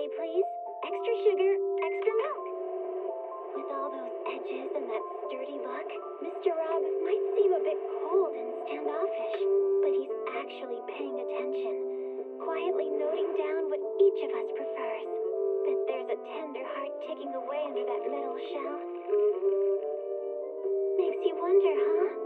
latte, please. Extra sugar, extra milk. With all those edges and that sturdy look, Mr. Rob might seem a bit cold and standoffish, but he's actually paying attention, quietly noting down what each of us prefers. Bet there's a tender heart ticking away under that metal shell. Makes you wonder, huh?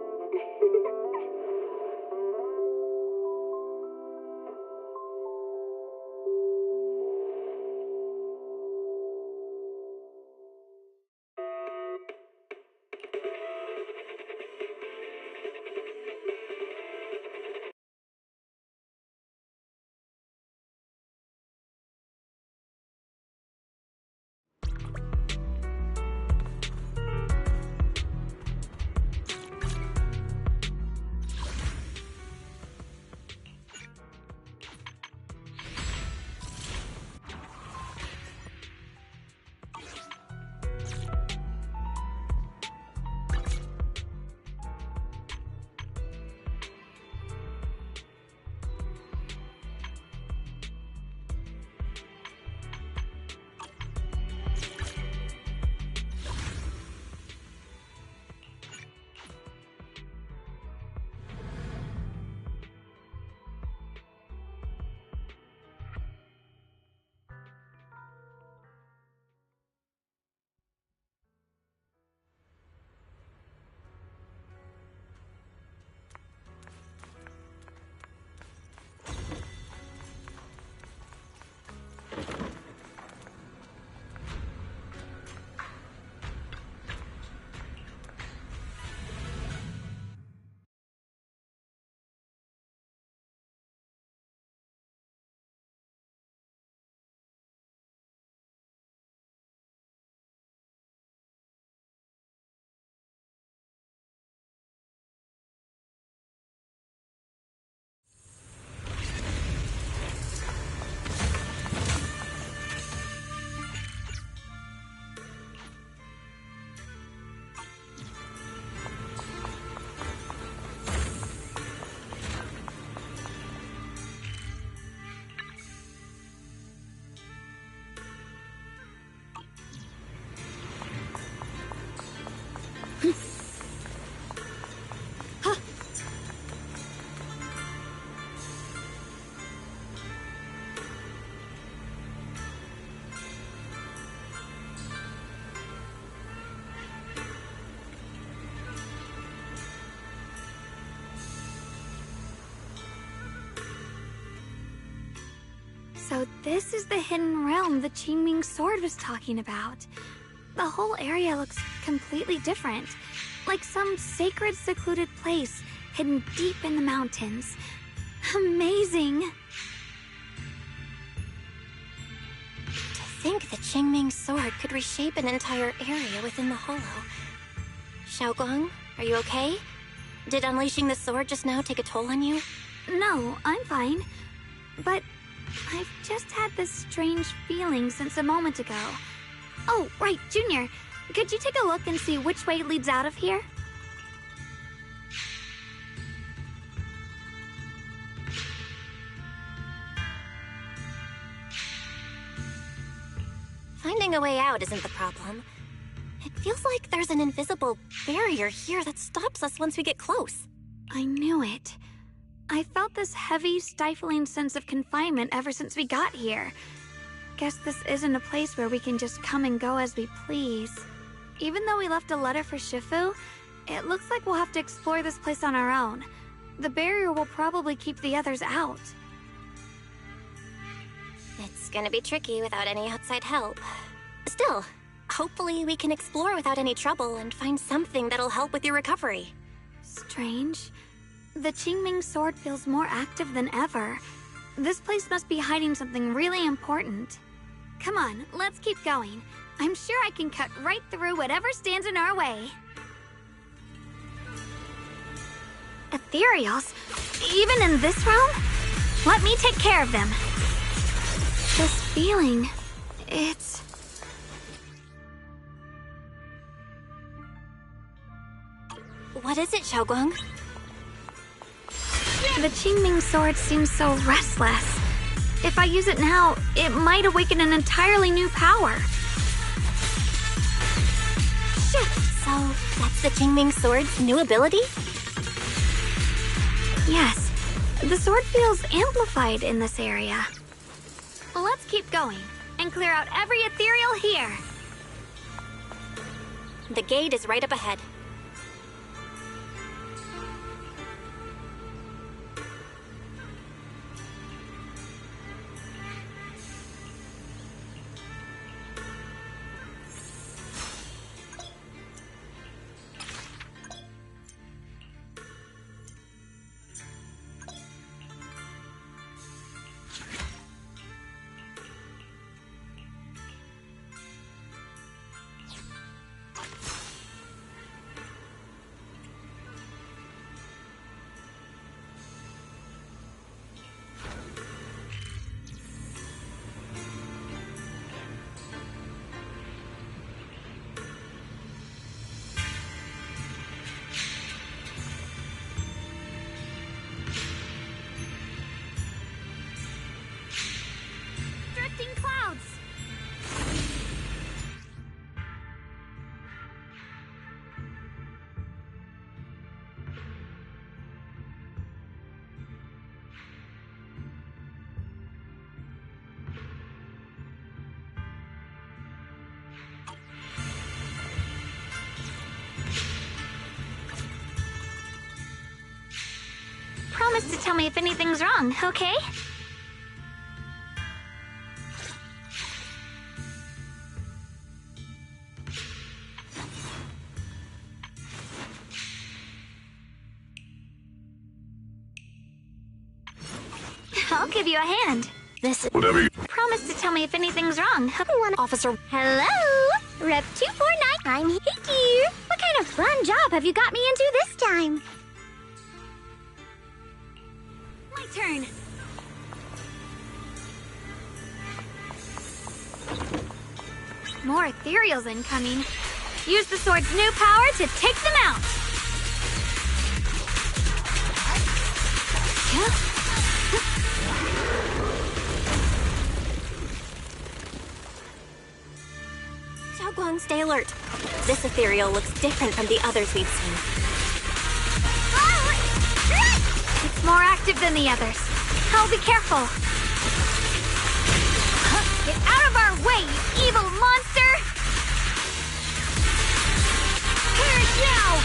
So this is the hidden realm the Qingming sword was talking about. The whole area looks completely different, like some sacred, secluded place hidden deep in the mountains. Amazing! To think the Qingming sword could reshape an entire area within the hollow. Xiaoguang, are you okay? Did unleashing the sword just now take a toll on you? No, I'm fine. But I've just had this strange feeling since a moment ago. Oh, right, Junior. Could you take a look and see which way leads out of here? Finding a way out isn't the problem. It feels like there's an invisible barrier here that stops us once we get close. I knew it. I felt this heavy, stifling sense of confinement ever since we got here. Guess this isn't a place where we can just come and go as we please. Even though we left a letter for Shifu, it looks like we'll have to explore this place on our own. The barrier will probably keep the others out. It's gonna be tricky without any outside help. Still, hopefully we can explore without any trouble and find something that'll help with your recovery. Strange. The Qingming sword feels more active than ever. This place must be hiding something really important. Come on, let's keep going. I'm sure I can cut right through whatever stands in our way. Ethereals? Even in this realm? Let me take care of them. This feeling, it's... What is it, Xiaoguang? The Qingming sword seems so restless. If I use it now, it might awaken an entirely new power. Shit! So, that's the Qingming Sword's new ability? Yes, the sword feels amplified in this area. Let's keep going and clear out every ethereal here. The gate is right up ahead. Drifting clouds! Promise to tell me if anything's wrong, okay? I'll give you a hand. This is... Whatever you... Promise to tell me if anything's wrong. Officer... Hello? Rep 249, I'm here. What kind of fun job have you got me into this time? My turn. More ethereals incoming. Use the sword's new power to take them out. Xiaoguang, stay alert. This ethereal looks different from the others we've seen. It's more active than the others. I'll be careful. Get out of our way, you evil monster! Perish now!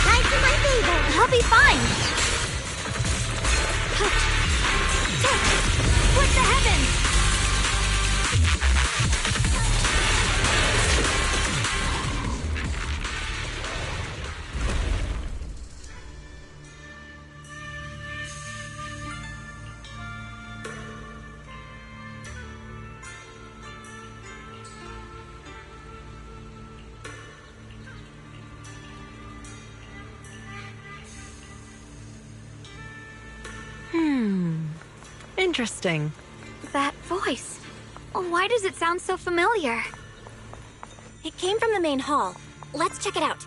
Tides in my favor. I'll be fine. Split the heavens! Interesting. That voice. Why does it sound so familiar? It came from the main hall. Let's check it out.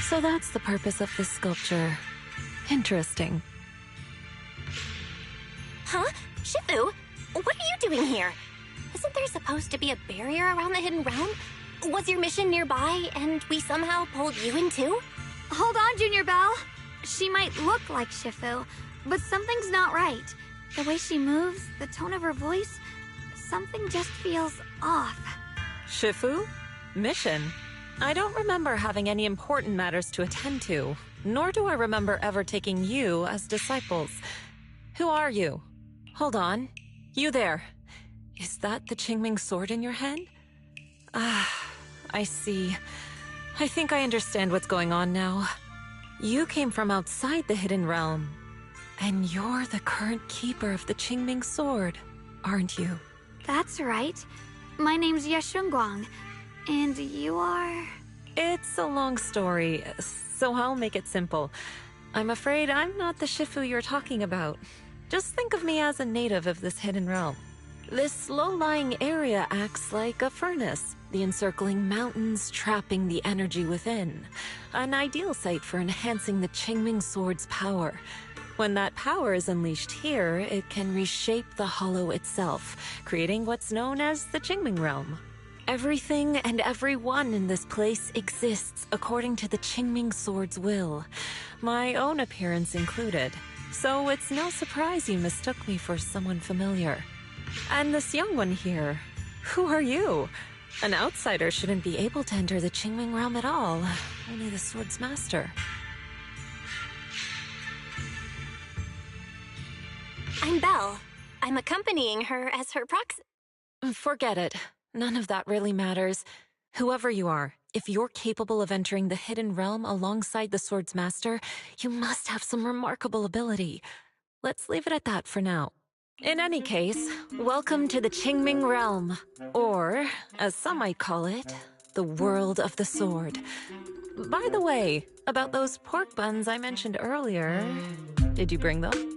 So that's the purpose of this sculpture. Interesting. Huh? Shifu? What are you doing here? Isn't there supposed to be a barrier around the hidden realm? Was your mission nearby, and we somehow pulled you in too? Hold on, Junior Belle. She might look like Shifu, but something's not right. The way she moves, the tone of her voice, something just feels off. Shifu? Mission? I don't remember having any important matters to attend to, nor do I remember ever taking you as disciples. Who are you? Hold on. You there. Is that the Qingming sword in your hand? Ah, I see. I think I understand what's going on now. You came from outside the Hidden Realm, and you're the current keeper of the Qingming sword, aren't you? That's right. My name's Yeshunguang, and you are... It's a long story, so I'll make it simple. I'm afraid I'm not the Shifu you're talking about. Just think of me as a native of this hidden realm. This low-lying area acts like a furnace, the encircling mountains trapping the energy within. An ideal site for enhancing the Qingming sword's power. When that power is unleashed here, it can reshape the hollow itself, creating what's known as the Qingming realm. Everything and everyone in this place exists according to the Qingming sword's will, my own appearance included. So it's no surprise you mistook me for someone familiar. And this young one here, who are you? An outsider shouldn't be able to enter the Qingming realm at all, only the sword's master. I'm Belle. I'm accompanying her as her proxy. Forget it. None of that really matters. Whoever you are, if you're capable of entering the hidden realm alongside the sword's master, you must have some remarkable ability. Let's leave it at that for now. In any case, welcome to the Qingming realm, or, as some might call it, the world of the sword. By the way, about those pork buns I mentioned earlier, did you bring them?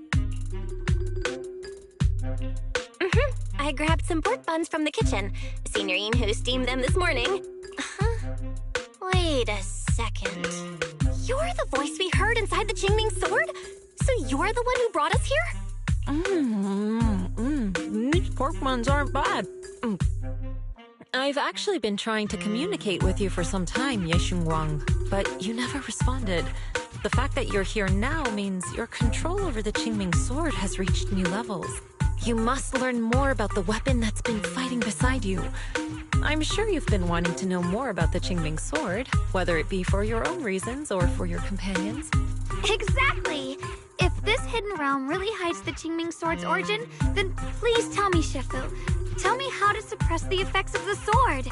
I grabbed some pork buns from the kitchen. Signorine who steamed them this morning. Wait a second. You're the voice we heard inside the Qingming sword? So you're the one who brought us here? These pork buns aren't bad. I've actually been trying to communicate with you for some time, Yeshunguang, but you never responded. The fact that you're here now means your control over the Qingming sword has reached new levels. You must learn more about the weapon that's been fighting beside you. I'm sure you've been wanting to know more about the Qingming sword, whether it be for your own reasons or for your companions. Exactly! If this hidden realm really hides the Qingming sword's origin, then please tell me, Shifu. Tell me how to suppress the effects of the sword.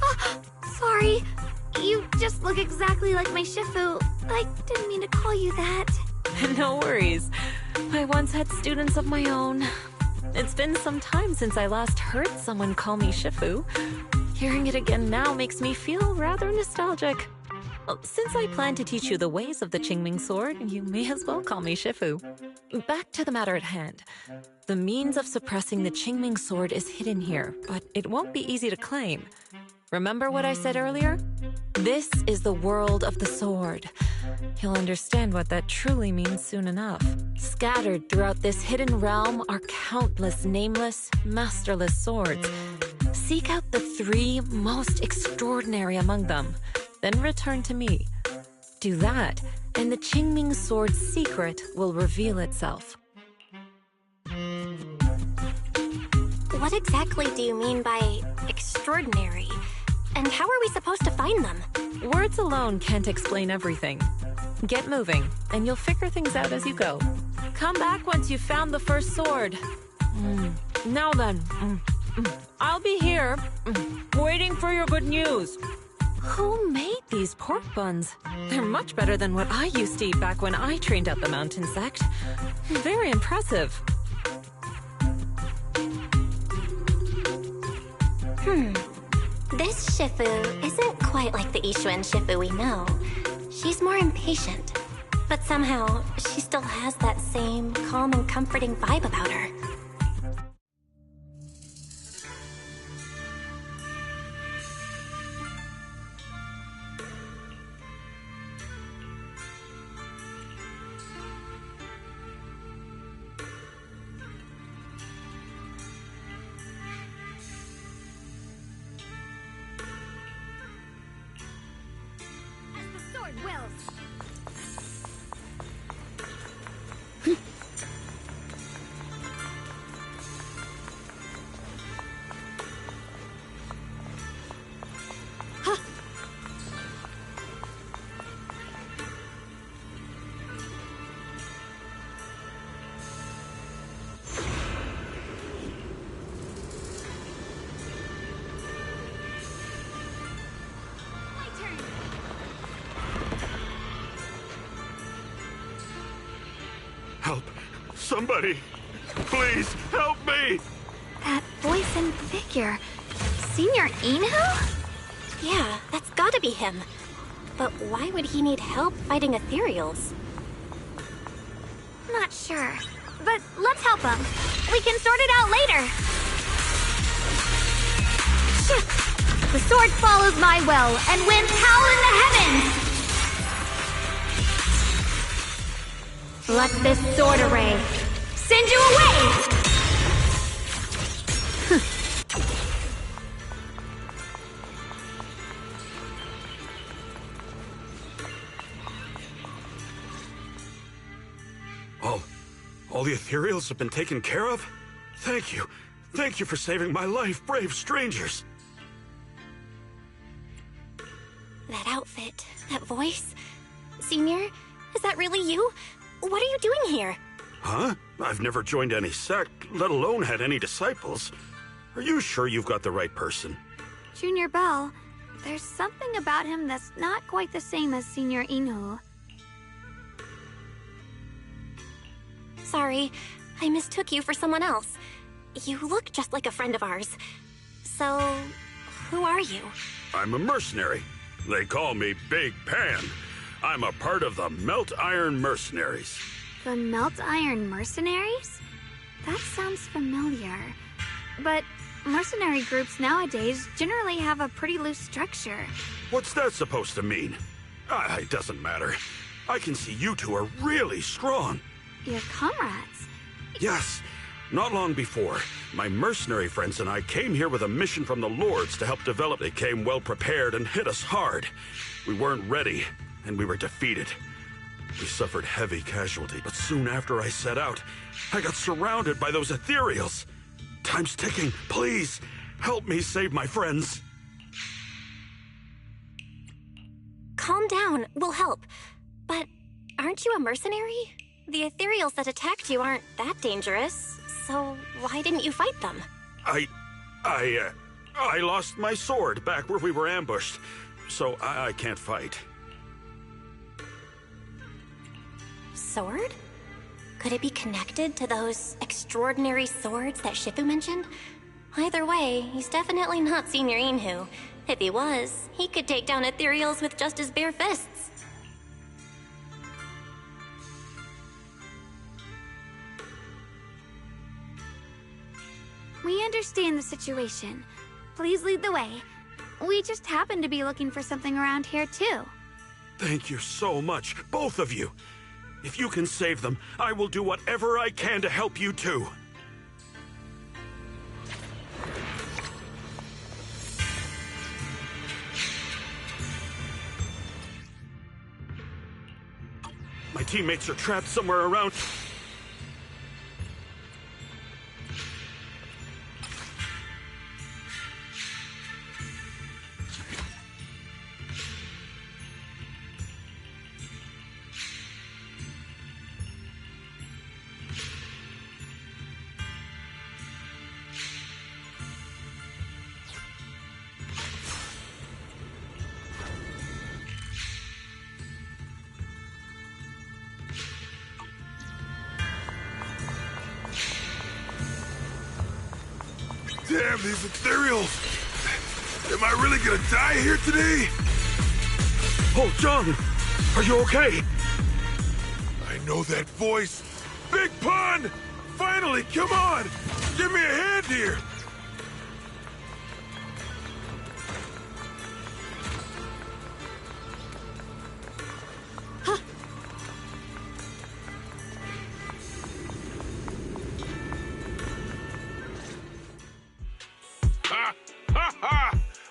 Oh, sorry. You just look exactly like my Shifu. I didn't mean to call you that. No worries. I once had students of my own. It's been some time since I last heard someone call me Shifu. Hearing it again now makes me feel rather nostalgic. Since I plan to teach you the ways of the Qingming sword, you may as well call me Shifu. Back to the matter at hand. The means of suppressing the Qingming sword is hidden here, but it won't be easy to claim. Remember what I said earlier? This is the world of the sword. You'll understand what that truly means soon enough. Scattered throughout this hidden realm are countless nameless, masterless swords. Seek out the 3 most extraordinary among them, then return to me. Do that, and the Qingming sword's secret will reveal itself. What exactly do you mean by extraordinary? And how are we supposed to find them? Words alone can't explain everything. Get moving, and you'll figure things out as you go. Come back once you've found the first sword. Now then, I'll be here, waiting for your good news. Who made these pork buns? They're much better than what I used to eat back when I trained at the mountain sect. Very impressive. This Shifu isn't quite like the Ishuan Shifu we know. She's more impatient. But somehow, she still has that same calm and comforting vibe about her. Somebody, please help me! That voice and figure. Senior Inhu? Yeah, that's gotta be him. But why would he need help fighting ethereals? Not sure. But let's help him. We can sort it out later. Shit! The sword follows my will, and winds howl in the heavens! Let this sword array send you away! All the ethereals have been taken care of? Thank you. Thank you for saving my life, brave strangers. That outfit, that voice. Senior, is that really you? What are you doing here? Huh? I've never joined any sect, let alone had any disciples. Are you sure you've got the right person? Junior Bell, there's something about him that's not quite the same as Senior Inhu. Sorry, I mistook you for someone else. You look just like a friend of ours. So, who are you? I'm a mercenary. They call me Big Pan. I'm a part of the Melt Iron Mercenaries. The Melt Iron Mercenaries? That sounds familiar. But mercenary groups nowadays generally have a pretty loose structure. What's that supposed to mean? It doesn't matter. I can see you two are really strong. Your comrades? Yes. Not long before, my mercenary friends and I came here with a mission from the Lords to help develop. They came well prepared and hit us hard. We weren't ready, and we were defeated. We suffered heavy casualty, but soon after I set out, I got surrounded by those ethereals. Time's ticking. Please, help me save my friends. Calm down, we'll help. But aren't you a mercenary? The ethereals that attacked you aren't that dangerous, so why didn't you fight them? I lost my sword back where we were ambushed, so I can't fight. Sword? Could it be connected to those extraordinary swords that Shifu mentioned? Either way, he's definitely not Senior Inhu. If he was, he could take down ethereals with just his bare fists. We understand the situation. Please lead the way. We just happen to be looking for something around here, too. Thank you so much, both of you. If you can save them, I will do whatever I can to help you too. My teammates are trapped somewhere around. Damn, these ethereals! Am I really gonna die here today? Oh, John! Are you okay? I know that voice! Big Pun! Finally, come on! Give me a hand here!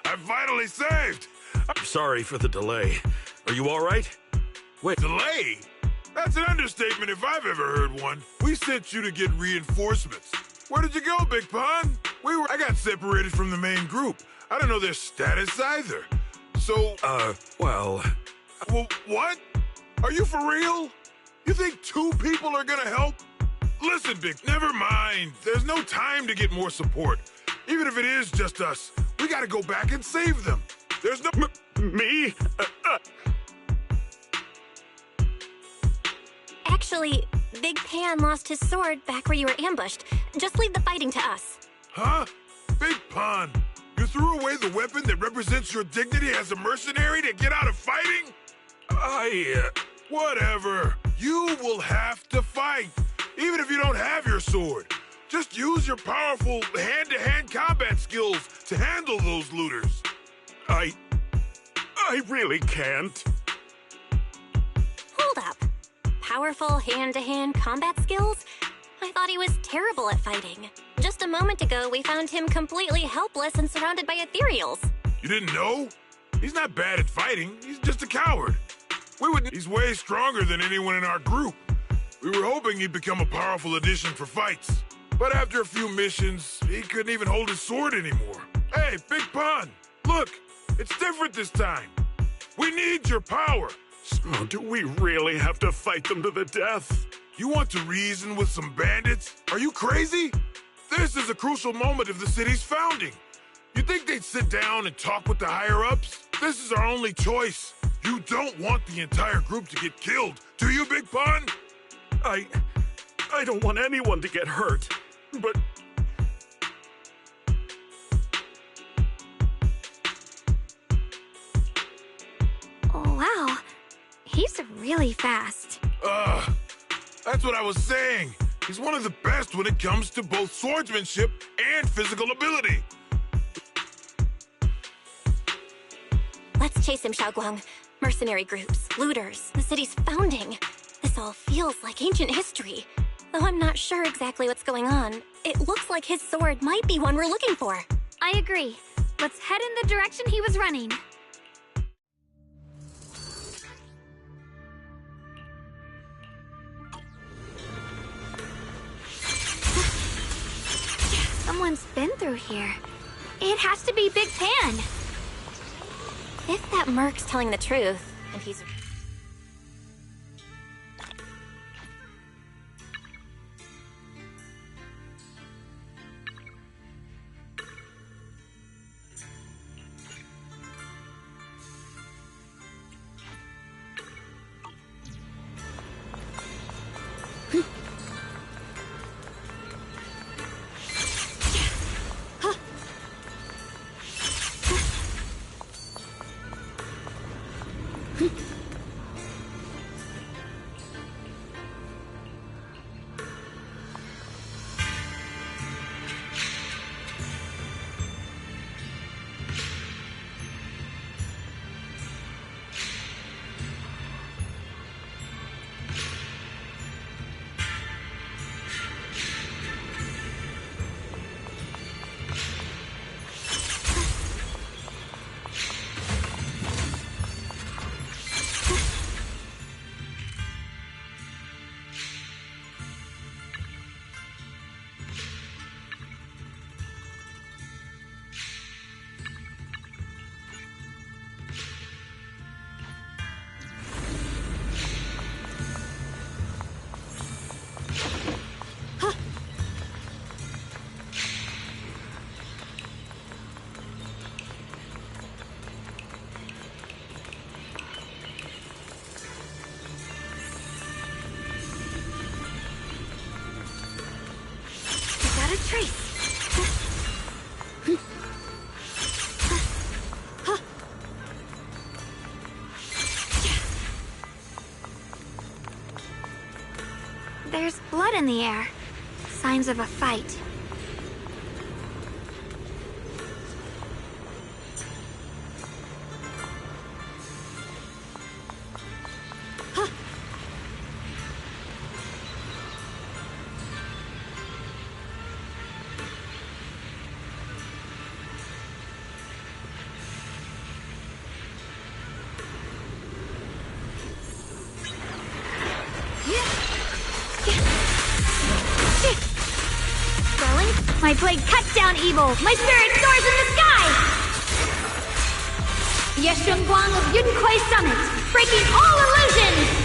I'm finally saved! Sorry for the delay. Are you all right? Wait. Delay? That's an understatement if I've ever heard one. We sent you to get reinforcements. Where did you go, Big Pun? I got separated from the main group. I don't know their status either. So, well, what? Are you for real? You think 2 people are gonna help? Listen, Big, never mind. There's no time to get more support. Even if it is just us, we gotta go back and save them. There's no... me? Actually, Big Pan lost his sword back where you were ambushed. Just leave the fighting to us. Huh? Big Pun, you threw away the weapon that represents your dignity as a mercenary to get out of fighting? Whatever. You will have to fight, even if you don't have your sword. Just use your powerful hand-to-hand combat skills to handle those looters. I really can't. Hold up. Powerful hand-to-hand combat skills? I thought he was terrible at fighting. Just a moment ago, we found him completely helpless and surrounded by ethereals. You didn't know? He's not bad at fighting. He's just a coward. He's way stronger than anyone in our group. We were hoping he'd become a powerful addition for fights. But after a few missions, he couldn't even hold his sword anymore. Hey, Big Pun, look, it's different this time. We need your power. So do we really have to fight them to the death? You want to reason with some bandits? Are you crazy? This is a crucial moment of the city's founding. You think they'd sit down and talk with the higher-ups? This is our only choice. You don't want the entire group to get killed, do you, Big Pun? I don't want anyone to get hurt, but... Oh, wow. He's really fast. That's what I was saying. He's one of the best when it comes to both swordsmanship and physical ability. Let's chase him, Xiaoguang. Mercenary groups, looters, the city's founding. This all feels like ancient history. Though I'm not sure exactly what's going on, it looks like his sword might be one we're looking for. I agree. Let's head in the direction he was running. Someone's been through here. It has to be Big Pan. If that merc's telling the truth, and he's... A trace. There's blood in the air. Signs of a fight. My blade cuts down evil! My spirit soars in the sky! Yeshunguang of Yunkuei Summit, breaking all illusions!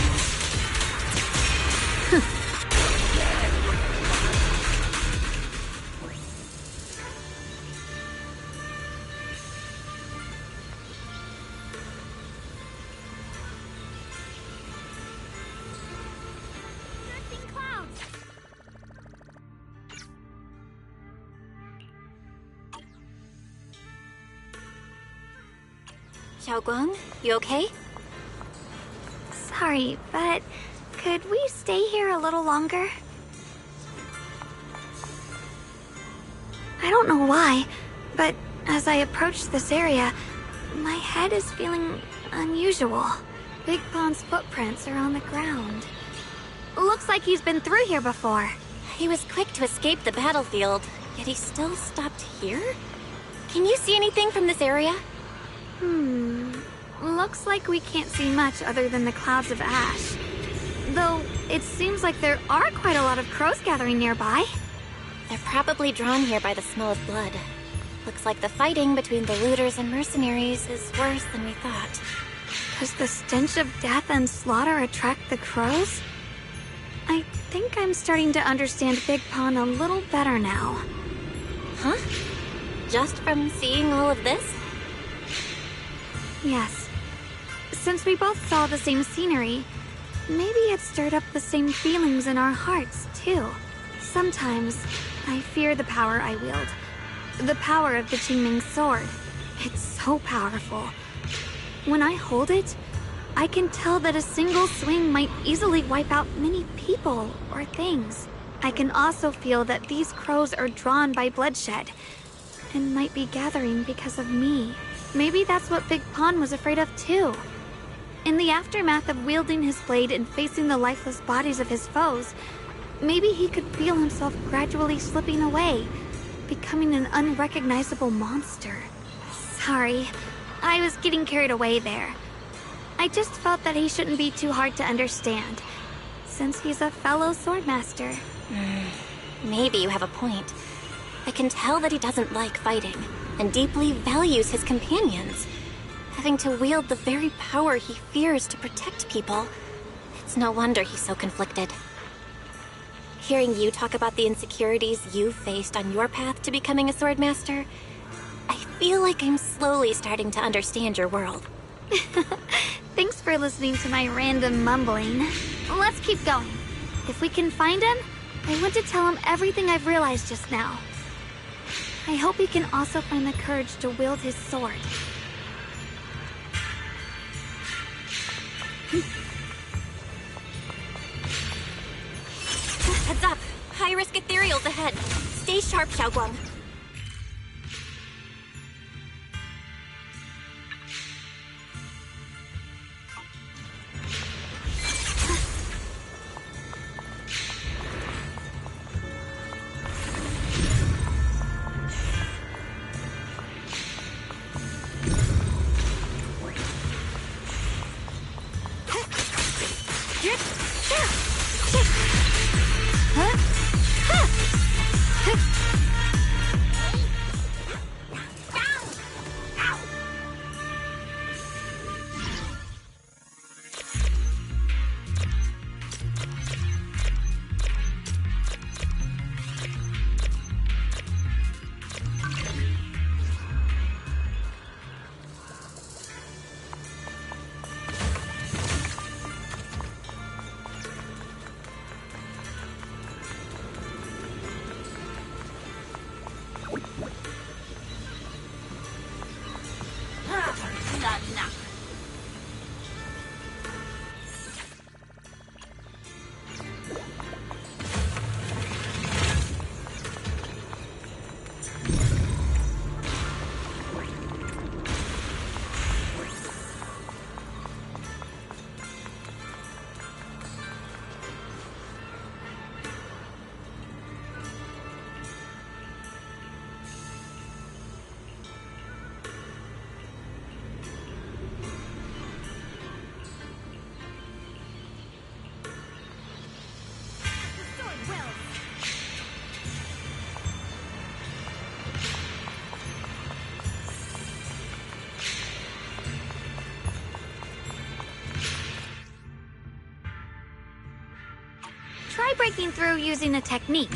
Xiaoguang, you okay? Sorry, but could we stay here a little longer? I don't know why, but as I approach this area, my head is feeling unusual. Big Pond's footprints are on the ground. Looks like he's been through here before. He was quick to escape the battlefield, yet he still stopped here? Can you see anything from this area? Looks like we can't see much other than the clouds of ash. Though, it seems like there are quite a lot of crows gathering nearby. They're probably drawn here by the smell of blood. Looks like the fighting between the looters and mercenaries is worse than we thought. Does the stench of death and slaughter attract the crows? I think I'm starting to understand Big Pond a little better now. Huh? Just from seeing all of this? Yes. Since we both saw the same scenery, maybe it stirred up the same feelings in our hearts, too. Sometimes, I fear the power I wield. The power of the Qingming sword. It's so powerful. When I hold it, I can tell that a single swing might easily wipe out many people or things. I can also feel that these crows are drawn by bloodshed, and might be gathering because of me. Maybe that's what Big Pond was afraid of too. In the aftermath of wielding his blade and facing the lifeless bodies of his foes, maybe he could feel himself gradually slipping away, becoming an unrecognizable monster. Sorry, I was getting carried away there. I just felt that he shouldn't be too hard to understand, since he's a fellow swordmaster. Maybe you have a point. I can tell that he doesn't like fighting, and deeply values his companions. Having to wield the very power he fears to protect people, it's no wonder he's so conflicted. Hearing you talk about the insecurities you faced on your path to becoming a swordmaster, I feel like I'm slowly starting to understand your world. Thanks for listening to my random mumbling. Let's keep going. If we can find him, I want to tell him everything I've realized just now. I hope he can also find the courage to wield his sword. Heads up! High-risk ethereals ahead. Stay sharp, Xiaoguang. Try breaking through using a technique.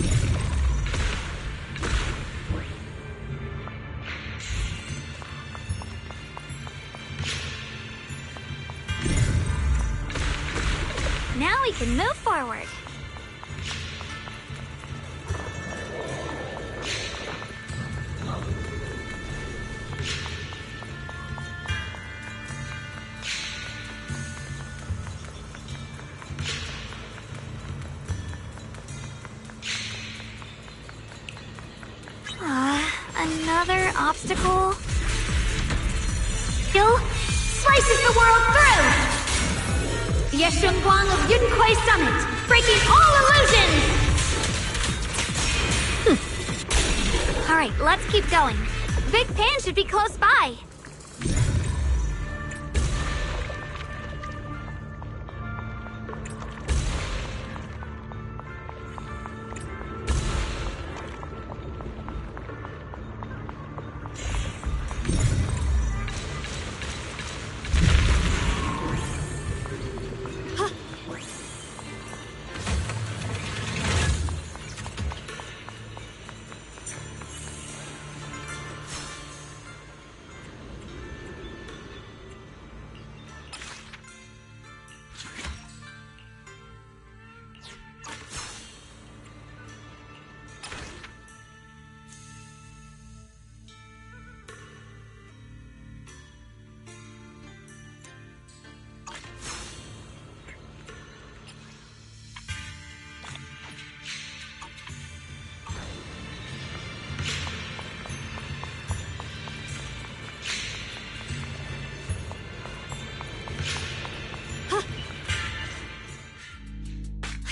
Now we can move forward. obstacle. Skill slices the world through! Yeshun Guang of Yunquai Summit, breaking all illusions! Alright, let's keep going. Big Pan should be close by.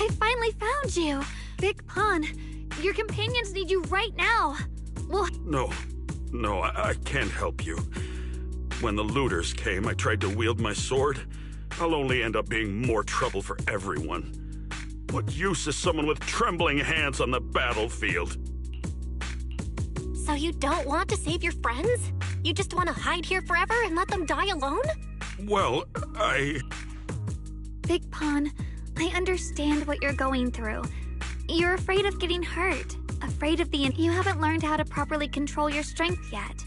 I finally found you! Big Pun, your companions need you right now! Well, No, I can't help you. When the looters came, I tried to wield my sword. I'll only end up being more trouble for everyone. What use is someone with trembling hands on the battlefield? So you don't want to save your friends? You just want to hide here forever and let them die alone? Well, Big Pun, I understand what you're going through. You're afraid of getting hurt, afraid of you haven't learned how to properly control your strength yet.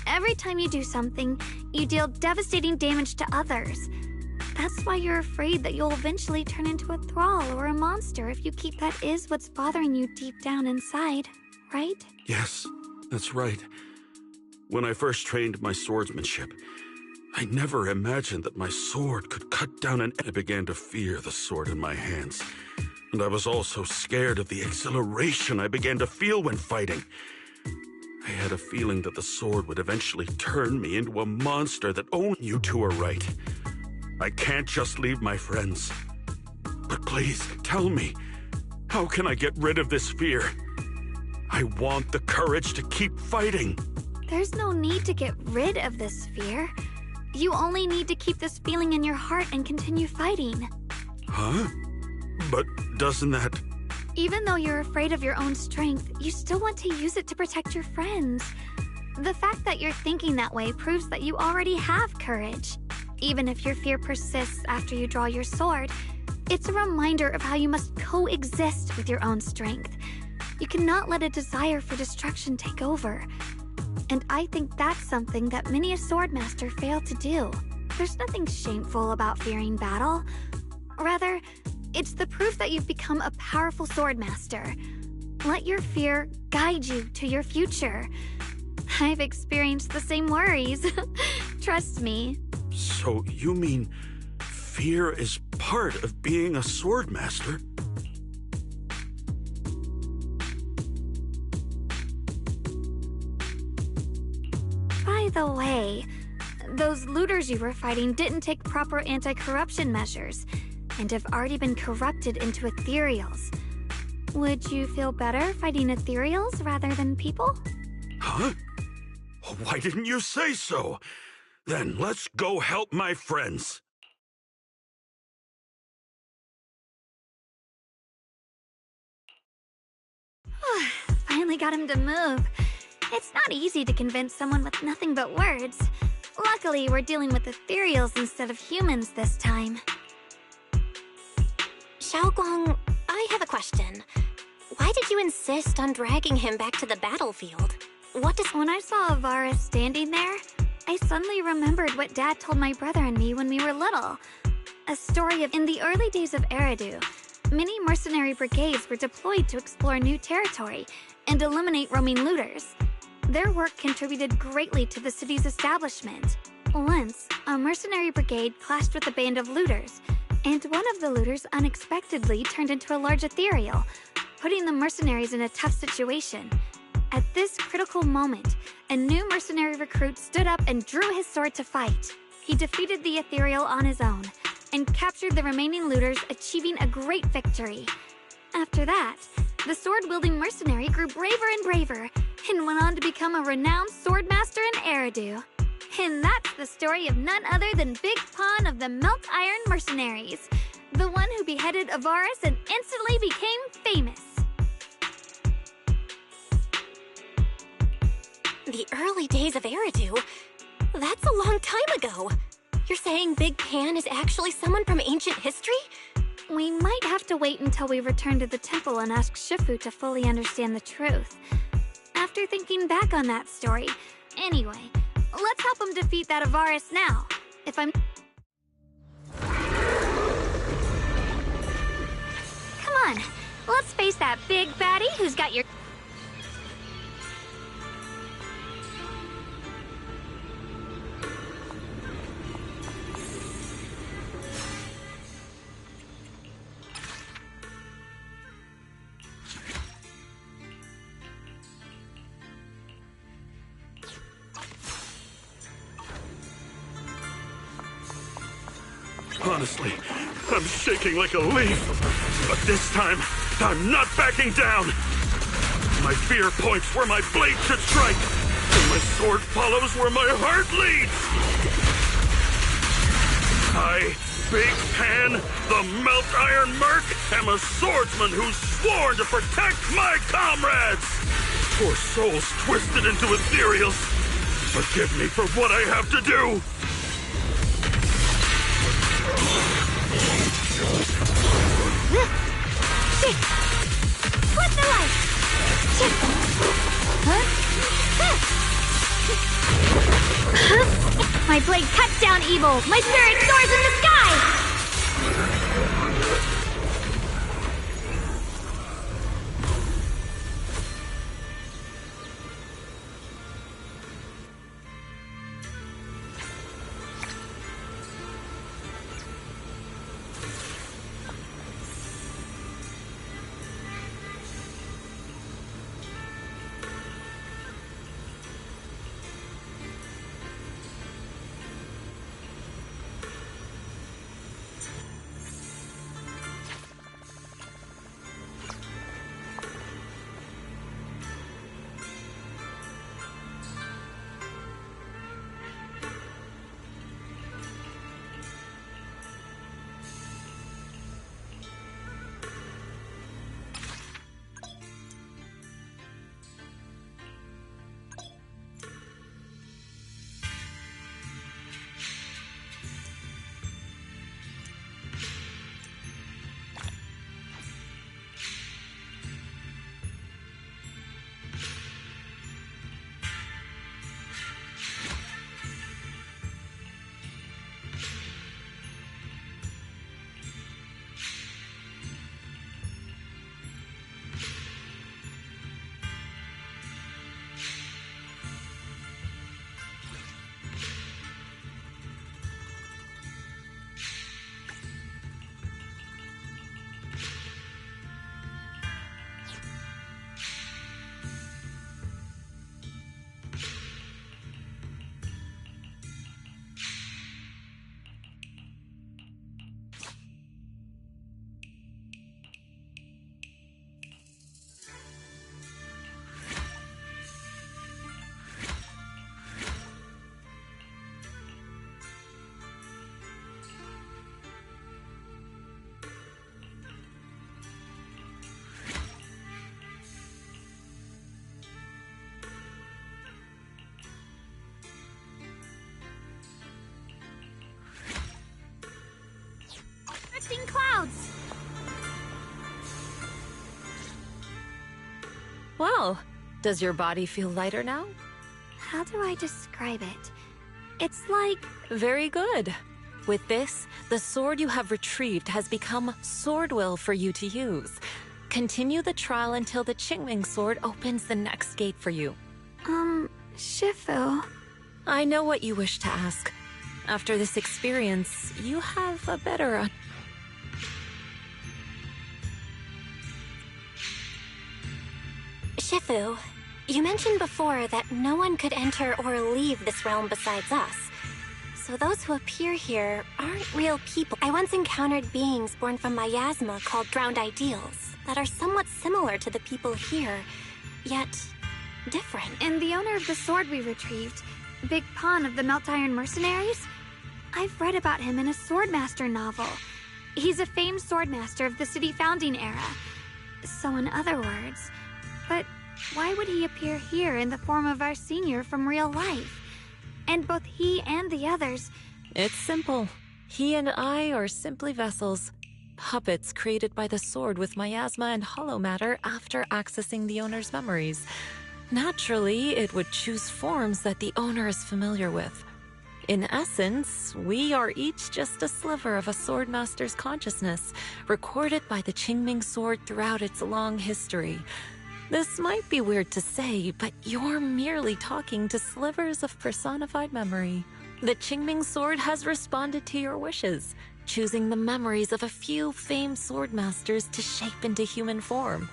Every time you do something, you deal devastating damage to others. That's why you're afraid that you'll eventually turn into a thrall or a monster if you keep that is what's bothering you deep down inside, right? Yes, that's right. When I first trained my swordsmanship, I never imagined that my sword could cut down an enemy. I began to fear the sword in my hands. And I was also scared of the exhilaration I began to feel when fighting. I had a feeling that the sword would eventually turn me into a monster that only you two are right. I can't just leave my friends. But please, tell me, how can I get rid of this fear? I want the courage to keep fighting. There's no need to get rid of this fear. You only need to keep this feeling in your heart and continue fighting. Huh? But doesn't that... Even though you're afraid of your own strength, you still want to use it to protect your friends. The fact that you're thinking that way proves that you already have courage. Even if your fear persists after you draw your sword, it's a reminder of how you must coexist with your own strength. You cannot let a desire for destruction take over. And I think that's something that many a swordmaster fail to do. There's nothing shameful about fearing battle. Rather, it's the proof that you've become a powerful swordmaster. Let your fear guide you to your future. I've experienced the same worries. Trust me. So you mean fear is part of being a swordmaster? By the way, those looters you were fighting didn't take proper anti-corruption measures and have already been corrupted into ethereals. Would you feel better fighting ethereals rather than people? Huh? Why didn't you say so? Then let's go help my friends. Finally got him to move. It's not easy to convince someone with nothing but words. Luckily, we're dealing with ethereals instead of humans this time. Xiaoguang, I have a question. Why did you insist on dragging him back to the battlefield? When I saw Avaris standing there, I suddenly remembered what Dad told my brother and me when we were little. A story of in the early days of Eridu, many mercenary brigades were deployed to explore new territory and eliminate roaming looters. Their work contributed greatly to the city's establishment. Once, a mercenary brigade clashed with a band of looters, and one of the looters unexpectedly turned into a large ethereal, putting the mercenaries in a tough situation. At this critical moment, a new mercenary recruit stood up and drew his sword to fight. He defeated the ethereal on his own and captured the remaining looters, achieving a great victory. After that, the sword-wielding mercenary grew braver and braver and went on to become a renowned swordmaster in Eridu. And that's the story of none other than Big Pon of the Melt Iron Mercenaries, the one who beheaded Avaris and instantly became famous. The early days of Eridu? That's a long time ago. You're saying Big Pan is actually someone from ancient history? We might have to wait until we return to the temple and ask Shifu to fully understand the truth. After thinking back on that story, anyway, let's help him defeat that Avaris now. If I'm... Come on, let's face that big baddie who's got your... Honestly, I'm shaking like a leaf. But this time, I'm not backing down. My fear points where my blade should strike, and my sword follows where my heart leads. I, Big Pan, the Melt Iron Merc, am a swordsman who's sworn to protect my comrades. Poor souls twisted into ethereals. Forgive me for what I have to do. What's the light? My blade cuts down evil. My spirit soars in the sky. Clouds. Well, does your body feel lighter now? How do I describe it? It's like... Very good. With this, the sword you have retrieved has become sword will for you to use. Continue the trial until the Qingming sword opens the next gate for you. Shifu... I know what you wish to ask. After this experience, you have a better... Shifu, You mentioned before that no one could enter or leave this realm besides us. So those who appear here aren't real people. I once encountered beings born from miasma called drowned ideals that are somewhat similar to the people here, yet different. And the owner of the sword we retrieved, Big Pon of the Melt Iron Mercenaries? I've read about him in a Swordmaster novel. He's a famed swordmaster of the city founding era. So in other words, but why would he appear here in the form of our senior from real life? And both he and the others... It's simple. He and I are simply vessels. Puppets created by the sword with miasma and hollow matter after accessing the owner's memories. Naturally, it would choose forms that the owner is familiar with. In essence, we are each just a sliver of a swordmaster's consciousness, recorded by the Qingming sword throughout its long history. This might be weird to say, but you're merely talking to slivers of personified memory. The Qingming sword has responded to your wishes, choosing the memories of a few famed swordmasters to shape into human form.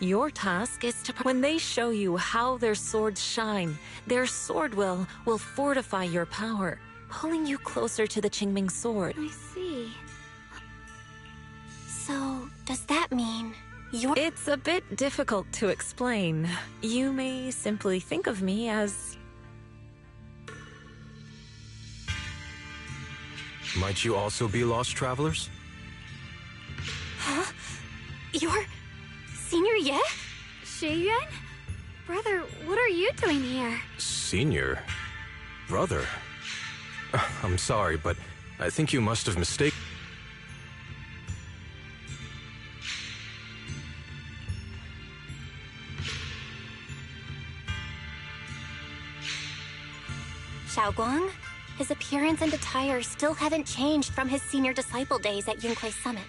Your task is to... When they show you how their swords shine, their sword will fortify your power, pulling you closer to the Qingming sword. I see. So, does that mean you're... It's a bit difficult to explain. You may simply think of me as... Might you also be lost travelers? Huh? You're... Senior Ye? Shiyuan? Brother, what are you doing here? Senior? Brother? I'm sorry, but I think you must have mistaken... Xiaoguang? His appearance and attire still haven't changed from his senior disciple days at Yunque Summit.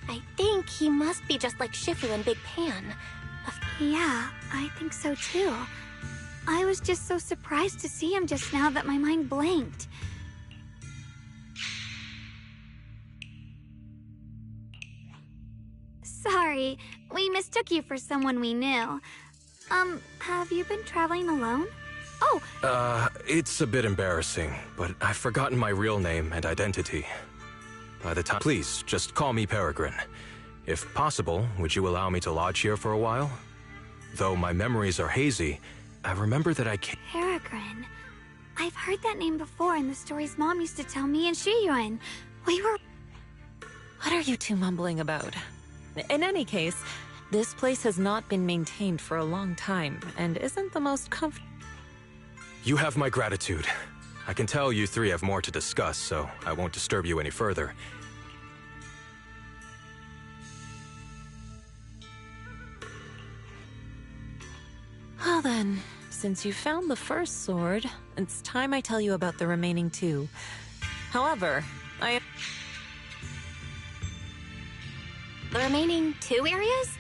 I think he must be just like Shifu and Big Pan. Yeah, I think so too. I was just so surprised to see him just now that my mind blanked. Sorry, we mistook you for someone we knew. Have you been traveling alone? Oh! It's a bit embarrassing, but I've forgotten my real name and identity. By the time... Please, just call me Peregrine. If possible, would you allow me to lodge here for a while? Though my memories are hazy, I remember that I can't... Peregrine. I've heard that name before in the stories Mom used to tell me and Shiyuan. We were... What are you two mumbling about? In any case, this place has not been maintained for a long time, and isn't the most comfortable... You have my gratitude. I can tell you three have more to discuss, so I won't disturb you any further. Well then, since you found the first sword, it's time I tell you about the remaining two. However, The remaining 2 areas?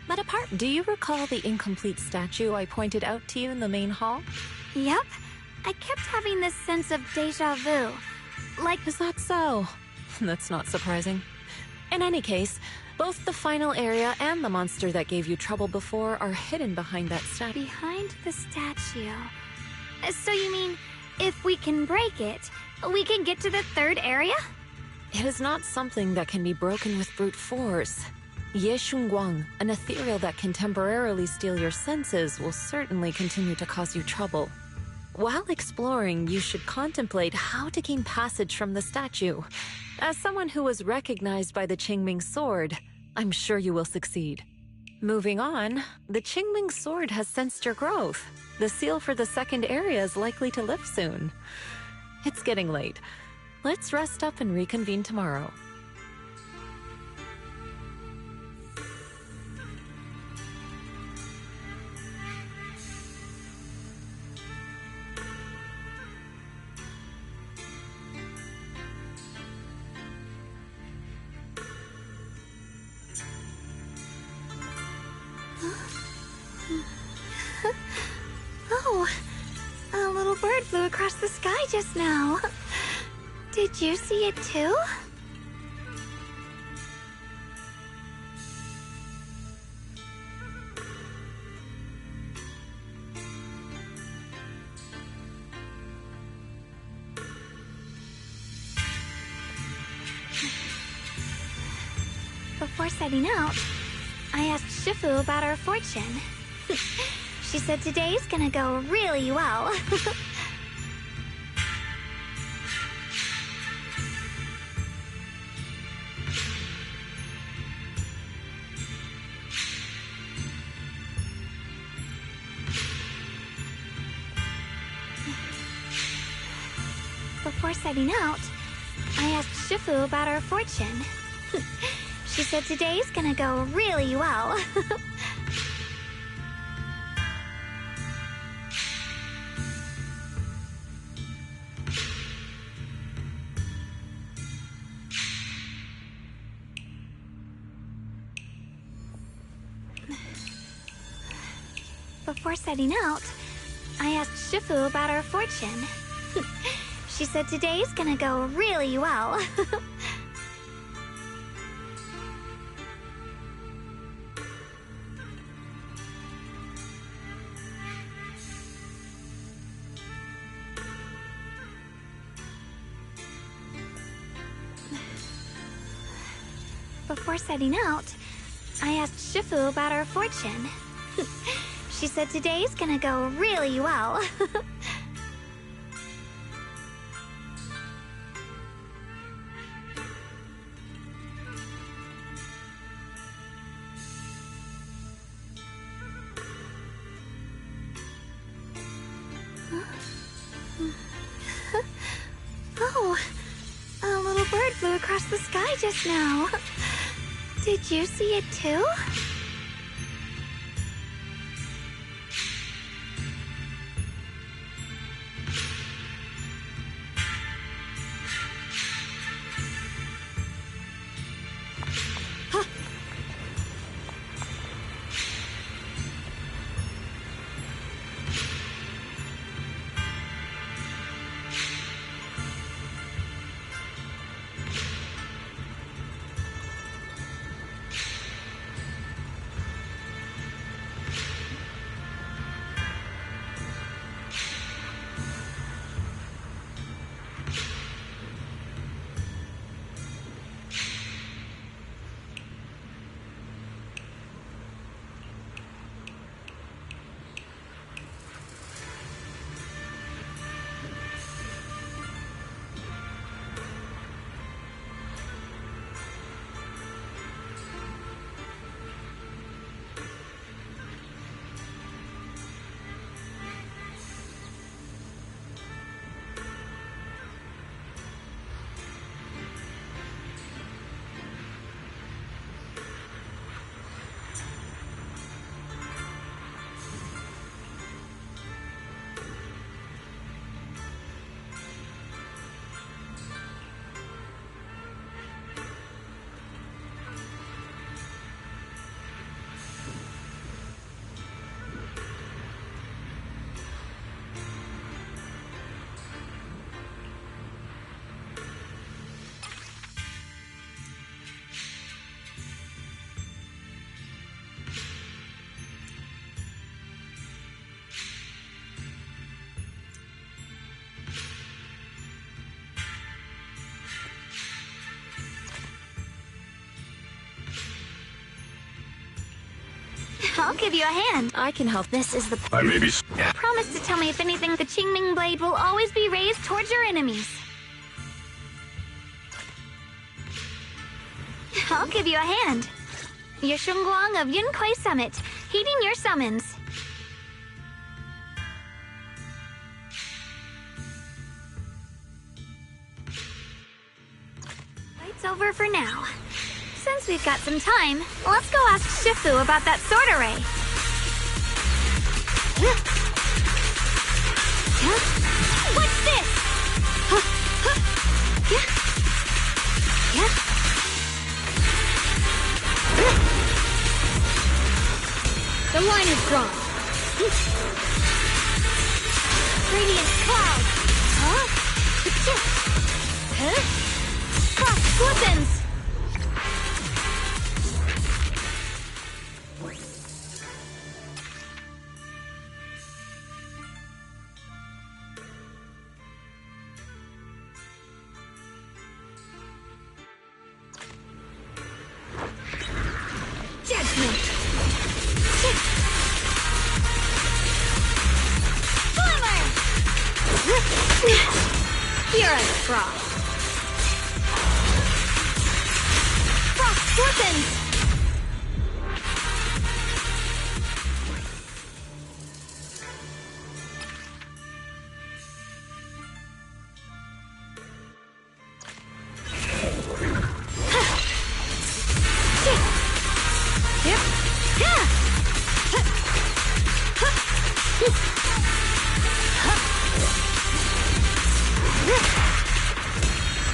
But apart... Do you recall the incomplete statue I pointed out to you in the main hall? Yep. I kept having this sense of deja vu. Like... Is that so? That's not surprising. In any case, both the final area and the monster that gave you trouble before are hidden behind that statue. Behind the statue. So you mean, if we can break it, we can get to the 3rd area? It is not something that can be broken with brute force. Ye Shunguang, an ethereal that can temporarily steal your senses, will certainly continue to cause you trouble. While exploring, you should contemplate how to gain passage from the statue. As someone who was recognized by the Qingming sword, I'm sure you will succeed. Moving on, the Qingming sword has sensed your growth. The seal for the 2nd area is likely to lift soon. It's getting late. Let's rest up and reconvene tomorrow. Oh, a little bird flew across the sky just now. Did you see it too? setting out, I asked Shifu about our fortune. She said today's gonna go really well. Before setting out, I asked Shifu about our fortune. She said today's gonna go really well. Before setting out, I asked Shifu about our fortune. She said today's gonna go really well. Before setting out, I asked Shifu about our fortune. She said today's gonna go really well. Oh, a little bird flew across the sky just now. Did you see it too? I'll give you a hand. I can help. This is the... I may be... Promise to tell me if anything. The Qingming blade will always be raised towards your enemies. I'll give you a hand. You're Shunguang of Yunkuei Summit, heeding your summons. Fight's over for now. Since we've got some time, let's go ask Shifu about that sword array. What's this? The line is drawn. Radiant cloud. Frost glistens. Here I frost. Frost weapons!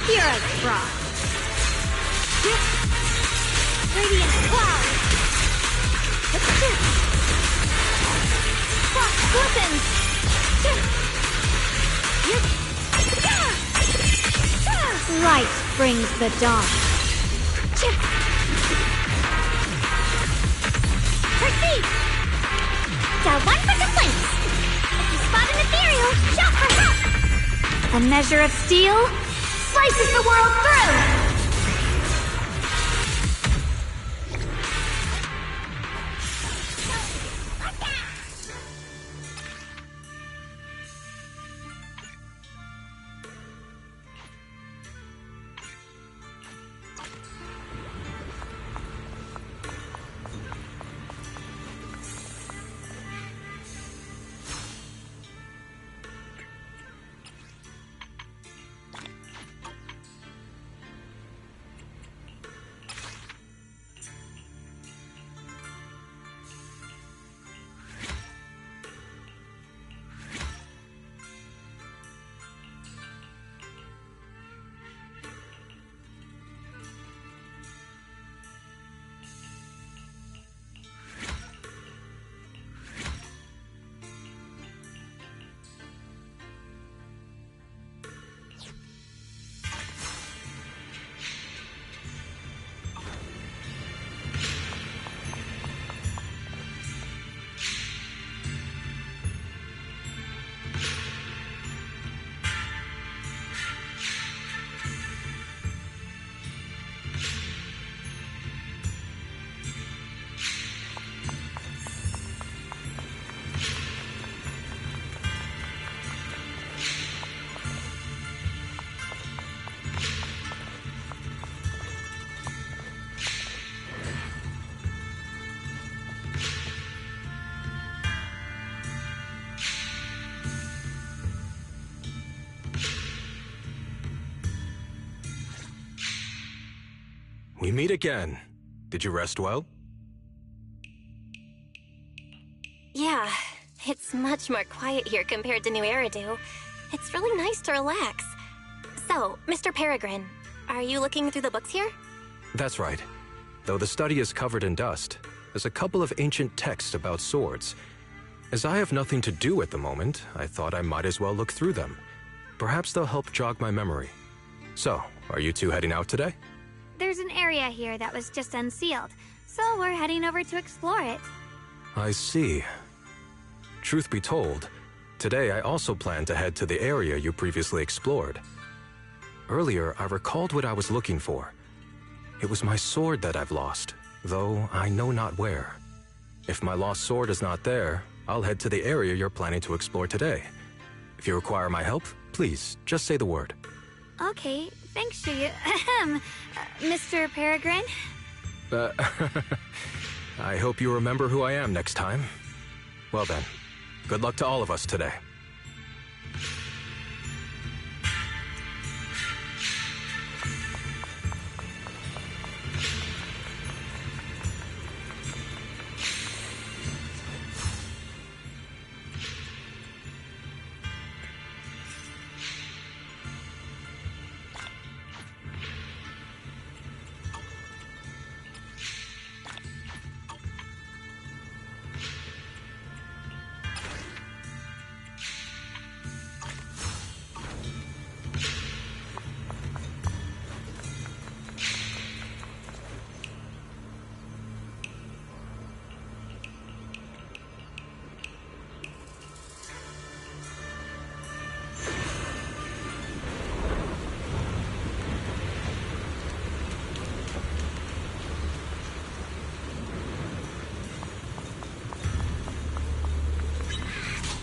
Here I frost. Radiant cloud. Frost weapons! Light brings the dawn. Proceed! Down one for complaints! If you spot an ethereal, shout for help! A measure of steel slices the world through! We meet again. Did you rest well? Yeah, it's much more quiet here compared to New Eridu. It's really nice to relax. So, Mr. Peregrine, are you looking through the books here? That's right. Though the study is covered in dust, there's a couple of ancient texts about swords. As I have nothing to do at the moment, I thought I might as well look through them. Perhaps they'll help jog my memory. So, are you two heading out today? There's an area here that was just unsealed, so we're heading over to explore it. I see. Truth be told, today I also plan to head to the area you previously explored. Earlier, I recalled what I was looking for. It was my sword that I've lost, though I know not where. If my lost sword is not there, I'll head to the area you're planning to explore today. If you require my help, please, just say the word. Okay, thanks, Shuyu. Mr. Peregrine? I hope you remember who I am next time. Well then, good luck to all of us today.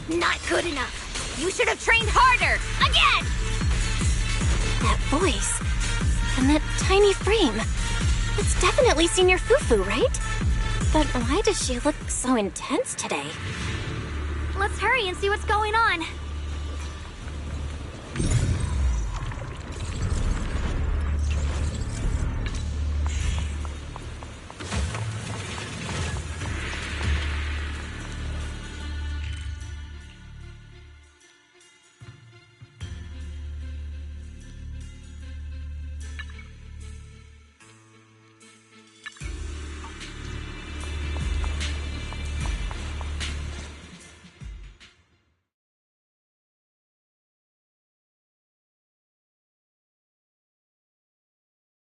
Not good enough. You should have trained harder. Again! That voice. And that tiny frame. It's definitely Senior Fufu, right? But why does she look so intense today? Let's hurry and see what's going on.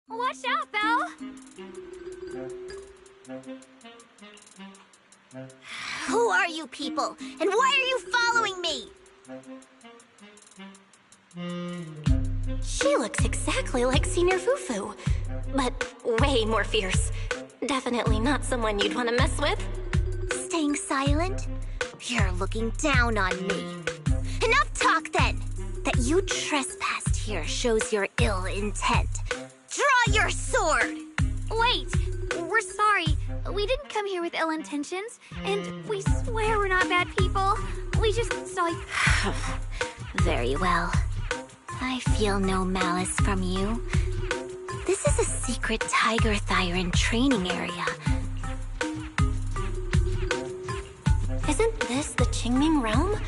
Watch out, Belle! Who are you people? And why are you following me? She looks exactly like Senior Fufu, but way more fierce. Definitely not someone you'd want to mess with. Staying silent? You're looking down on me. Enough talk then! That you trespassed here shows your ill intent. Draw your sword! Wait! We're sorry. We didn't come here with ill intentions, and we swear we're not bad people. We just saw you. Very well. I feel no malice from you. This is a secret Tiger Thyran training area. Isn't this the Qingming realm?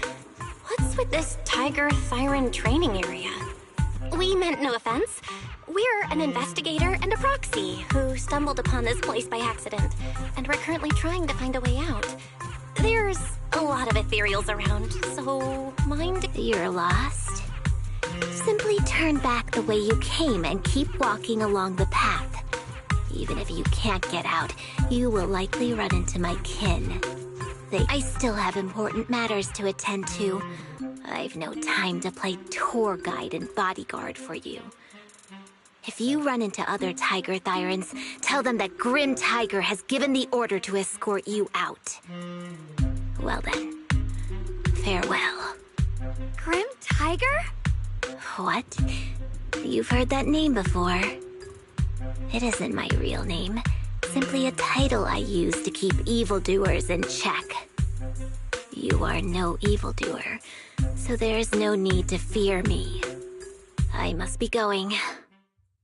What's with this Tiger Thyran training area? We meant no offense. We're an investigator and a proxy who stumbled upon this place by accident, and we're currently trying to find a way out. There's a lot of ethereals around, so mind... You're lost? Simply turn back the way you came and keep walking along the path. Even if you can't get out, you will likely run into my kin. I still have important matters to attend to. I've no time to play tour guide and bodyguard for you. If you run into other Tiger Thyrans, tell them that Grim Tiger has given the order to escort you out. Well then, farewell. Grim Tiger? What? You've heard that name before. It isn't my real name. Simply a title I use to keep evildoers in check. You are no evildoer, so there's no need to fear me. I must be going.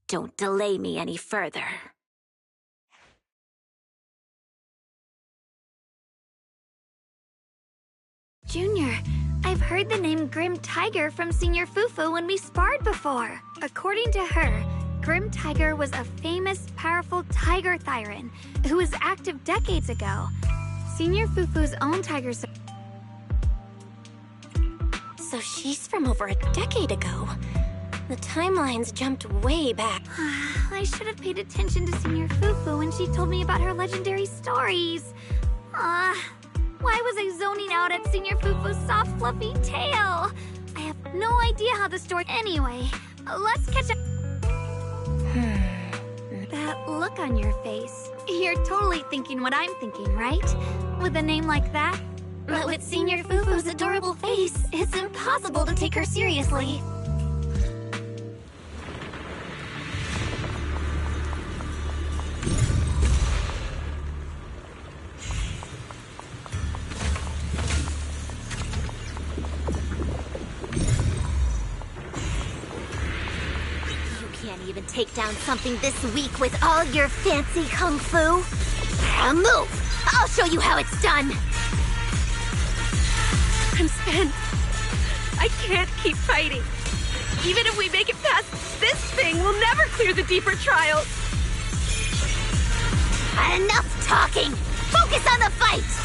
Don't delay me any further. Junior, I've heard the name Grim Tiger from Senior Fufu when we sparred before. According to her, Grim Tiger was a famous, powerful Tiger Thyran who was active decades ago. Senior Fufu's own tiger... So she's from over a decade ago. The timelines jumped way back. I should have paid attention to Senior Fufu when she told me about her legendary stories. Why was I zoning out at Senior Fufu's soft, fluffy tail? I have no idea how the story... Anyway, let's catch up... That look on your face. You're totally thinking what I'm thinking, right? With a name like that? But with Senior Fufu's adorable face, it's impossible to take her seriously. Even take down something this weak with all your fancy kung fu? Move! I'll show you how it's done! I'm spent. I can't keep fighting. Even if we make it past this thing, we'll never clear the deeper trials. Enough talking! Focus on the fight!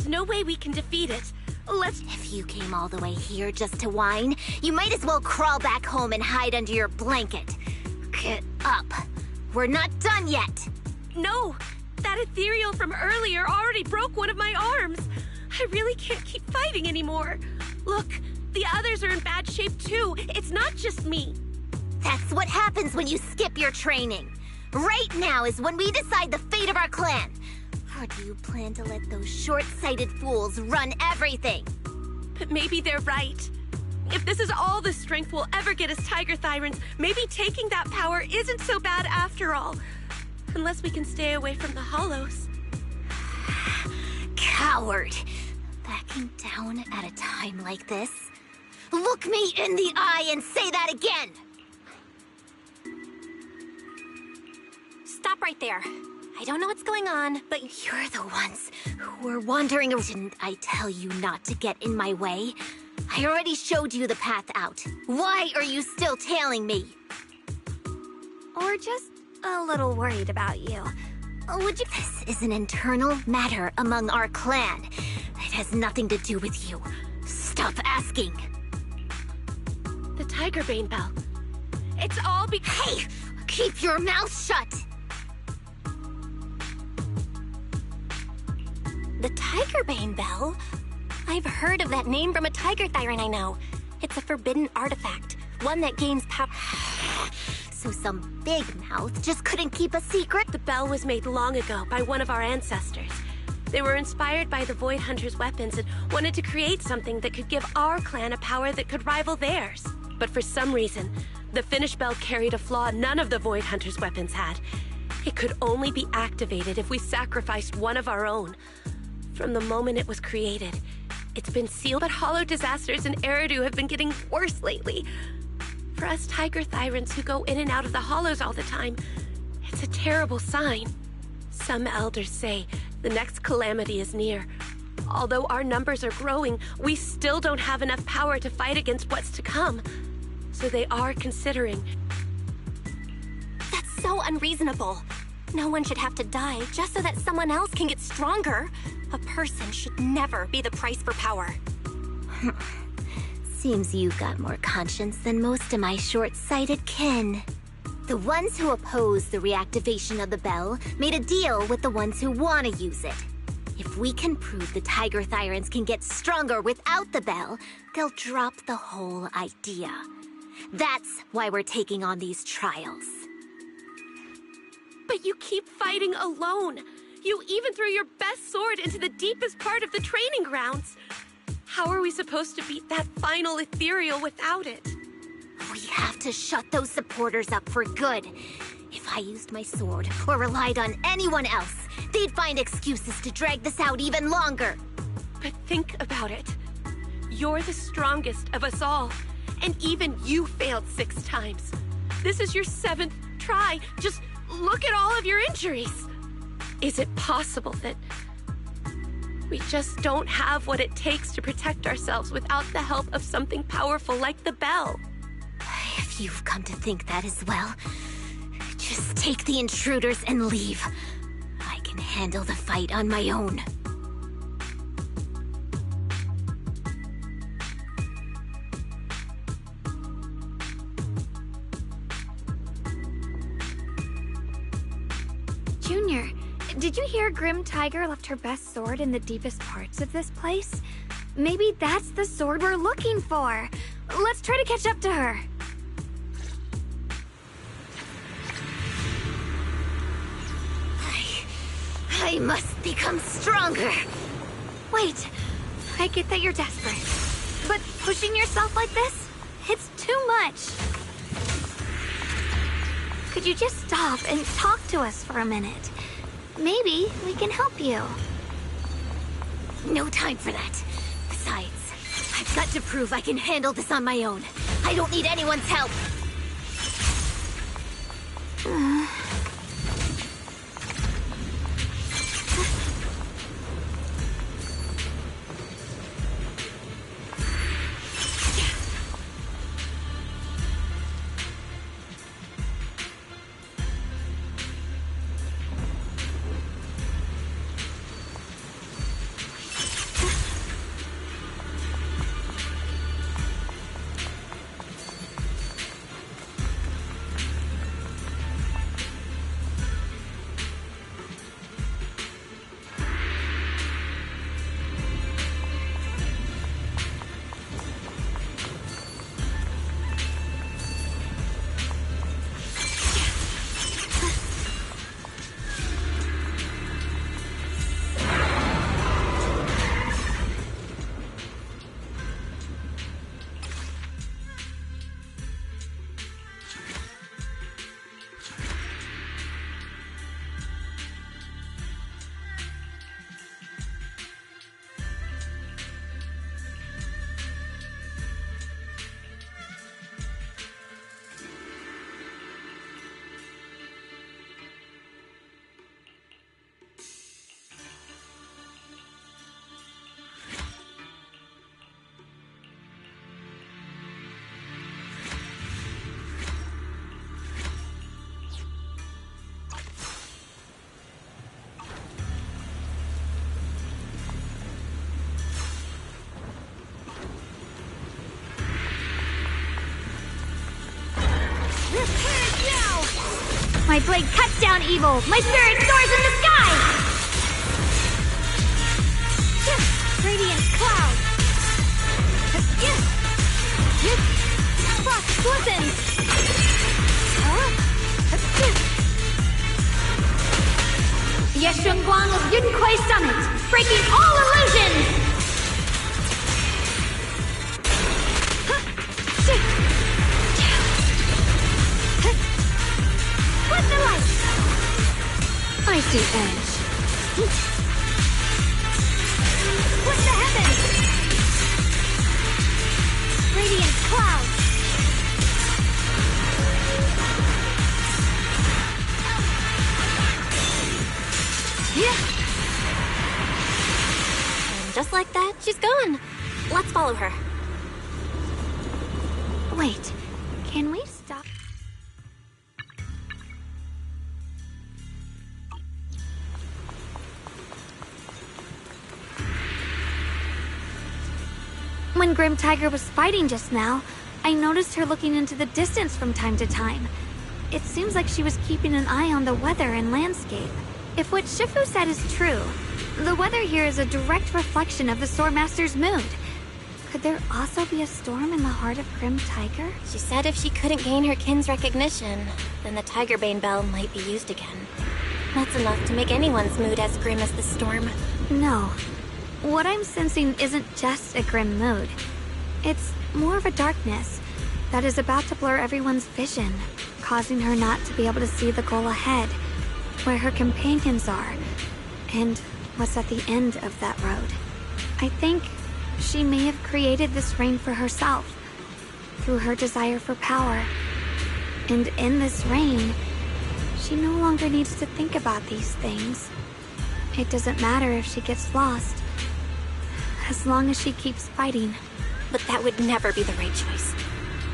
There's no way we can defeat it. Let's... If you came all the way here just to whine, you might as well crawl back home and hide under your blanket. Get up. We're not done yet. No! That ethereal from earlier already broke one of my arms. I really can't keep fighting anymore. Look, the others are in bad shape too. It's not just me. That's what happens when you skip your training. Right now is when we decide the fate of our clan. Or do you plan to let those short-sighted fools run everything? But maybe they're right. If this is all the strength we'll ever get as Tiger Thyrans, maybe taking that power isn't so bad after all. Unless we can stay away from the Hollows. Coward! Backing down at a time like this? Look me in the eye and say that again! Stop right there. I don't know what's going on, but you're the ones who were wandering around. Didn't I tell you not to get in my way? I already showed you the path out. Why are you still tailing me? Or just a little worried about you. Would you? This is an internal matter among our clan. It has nothing to do with you. Stop asking. The Tigerbane Bell. It's all Hey! Keep your mouth shut! The Tigerbane Bell? I've heard of that name from a Tiger Thyran I know. It's a forbidden artifact, one that gains power. So some big mouth just couldn't keep a secret? The bell was made long ago by one of our ancestors. They were inspired by the Void Hunter's weapons and wanted to create something that could give our clan a power that could rival theirs. But for some reason, the finished bell carried a flaw none of the Void Hunter's weapons had. It could only be activated if we sacrificed one of our own. From the moment it was created, it's been sealed, but hollow disasters in Eridu have been getting worse lately. For us Tiger Thyrans who go in and out of the hollows all the time, it's a terrible sign. Some elders say the next calamity is near. Although our numbers are growing, we still don't have enough power to fight against what's to come. So they are considering. That's so unreasonable. No one should have to die just so that someone else can get stronger. A person should never be the price for power. Seems you've got more conscience than most of my short-sighted kin. The ones who oppose the reactivation of the bell made a deal with the ones who want to use it. If we can prove the Tiger Thyrans can get stronger without the bell, they'll drop the whole idea. That's why we're taking on these trials. But you keep fighting alone. You even threw your best sword into the deepest part of the training grounds. How are we supposed to beat that final ethereal without it? We have to shut those supporters up for good. If I used my sword or relied on anyone else, they'd find excuses to drag this out even longer. But think about it. You're the strongest of us all, and even you failed 6 times. This is your 7th try. Just look at all of your injuries. Is it possible that we just don't have what it takes to protect ourselves without the help of something powerful like the bell? If you've come to think that as well, just take the intruders and leave. I can handle the fight on my own. Junior, did you hear Grim Tiger left her best sword in the deepest parts of this place? Maybe that's the sword we're looking for. Let's try to catch up to her. I must become stronger. Wait, I get that you're desperate, but pushing yourself like this, it's too much. Could you just stop and talk to us for a minute? Maybe we can help you. No time for that. Besides, I've got to prove I can handle this on my own. I don't need anyone's help. blade cuts down evil! My spirit soars in the sky! Radiant cloud! Frost glistens! Yeshunguang of Yunquai Summit, breaking all illusions! Split the light! I see edge. Split the heavens! Radiant cloud! And just like that, she's gone. Let's follow her. Wait, can we stop? When Grim Tiger was fighting just now, I noticed her looking into the distance from time to time. It seems like she was keeping an eye on the weather and landscape. If what Shifu said is true, the weather here is a direct reflection of the Swordmaster's mood. Could there also be a storm in the heart of Grim Tiger? She said if she couldn't gain her kin's recognition, then the Tigerbane bell might be used again. That's enough to make anyone's mood as grim as the storm. No. What I'm sensing isn't just a grim mood. It's more of a darkness that is about to blur everyone's vision, causing her not to be able to see the goal ahead, where her companions are, and what's at the end of that road. I think she may have created this reign for herself, through her desire for power. And in this reign, she no longer needs to think about these things. It doesn't matter if she gets lost, as long as she keeps fighting. But that would never be the right choice.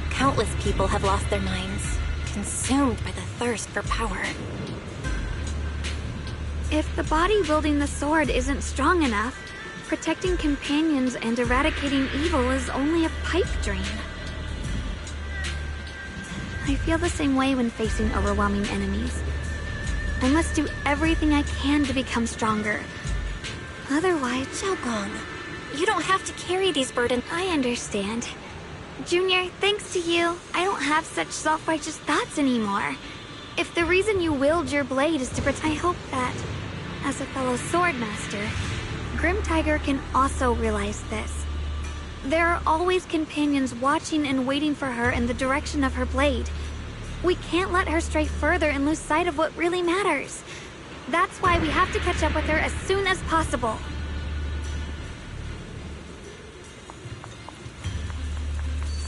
Countless people have lost their minds, consumed by the thirst for power. If the body wielding the sword isn't strong enough, protecting companions and eradicating evil is only a pipe dream. I feel the same way when facing overwhelming enemies. I must do everything I can to become stronger. Otherwise, Xiaogong, you don't have to carry these burdens. I understand. Junior, thanks to you, I don't have such self-righteous thoughts anymore. If the reason you wield your blade is to protect, I hope that, as a fellow swordmaster, Grim Tiger can also realize this. There are always companions watching and waiting for her in the direction of her blade. We can't let her stray further and lose sight of what really matters. That's why we have to catch up with her as soon as possible.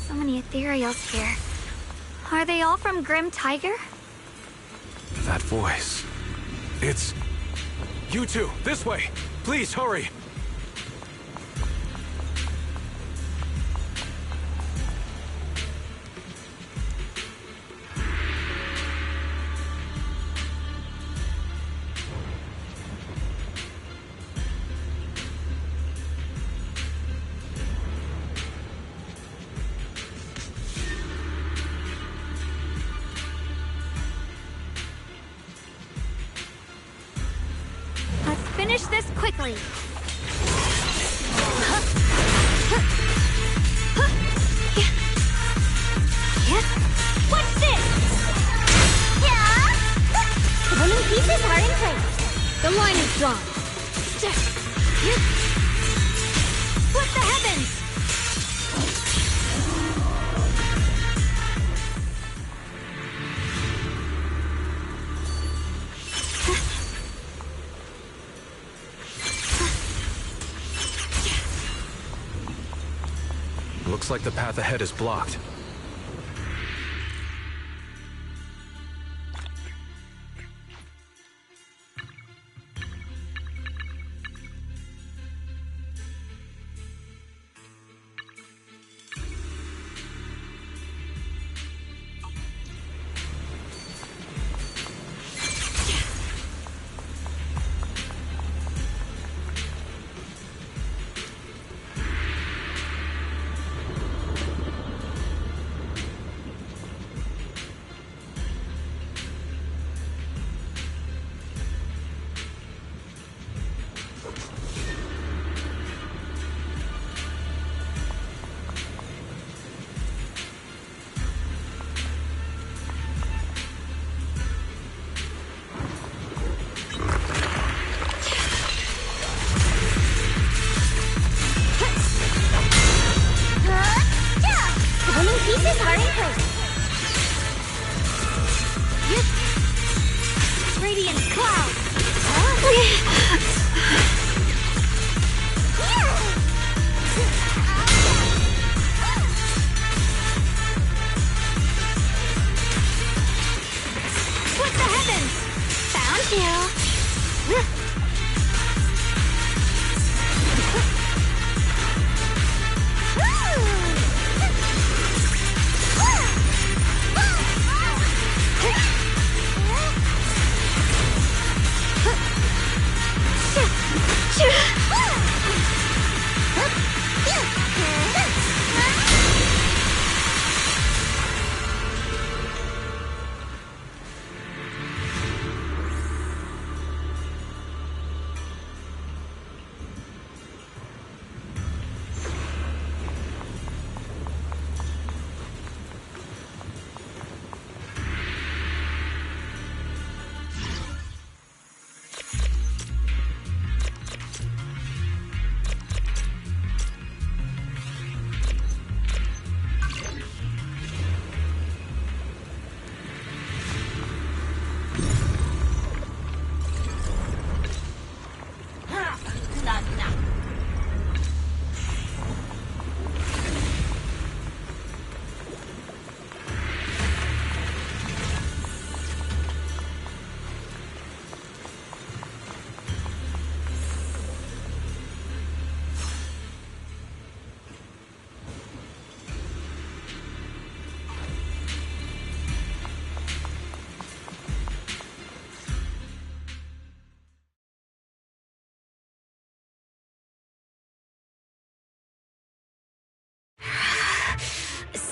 So many ethereals here. Are they all from Grim Tiger? That voice. It's... You two, this way! Please, hurry! Let's finish this quickly. What's this? The winning pieces are in place. The line is drawn. Split the heavens! Looks like the path ahead is blocked.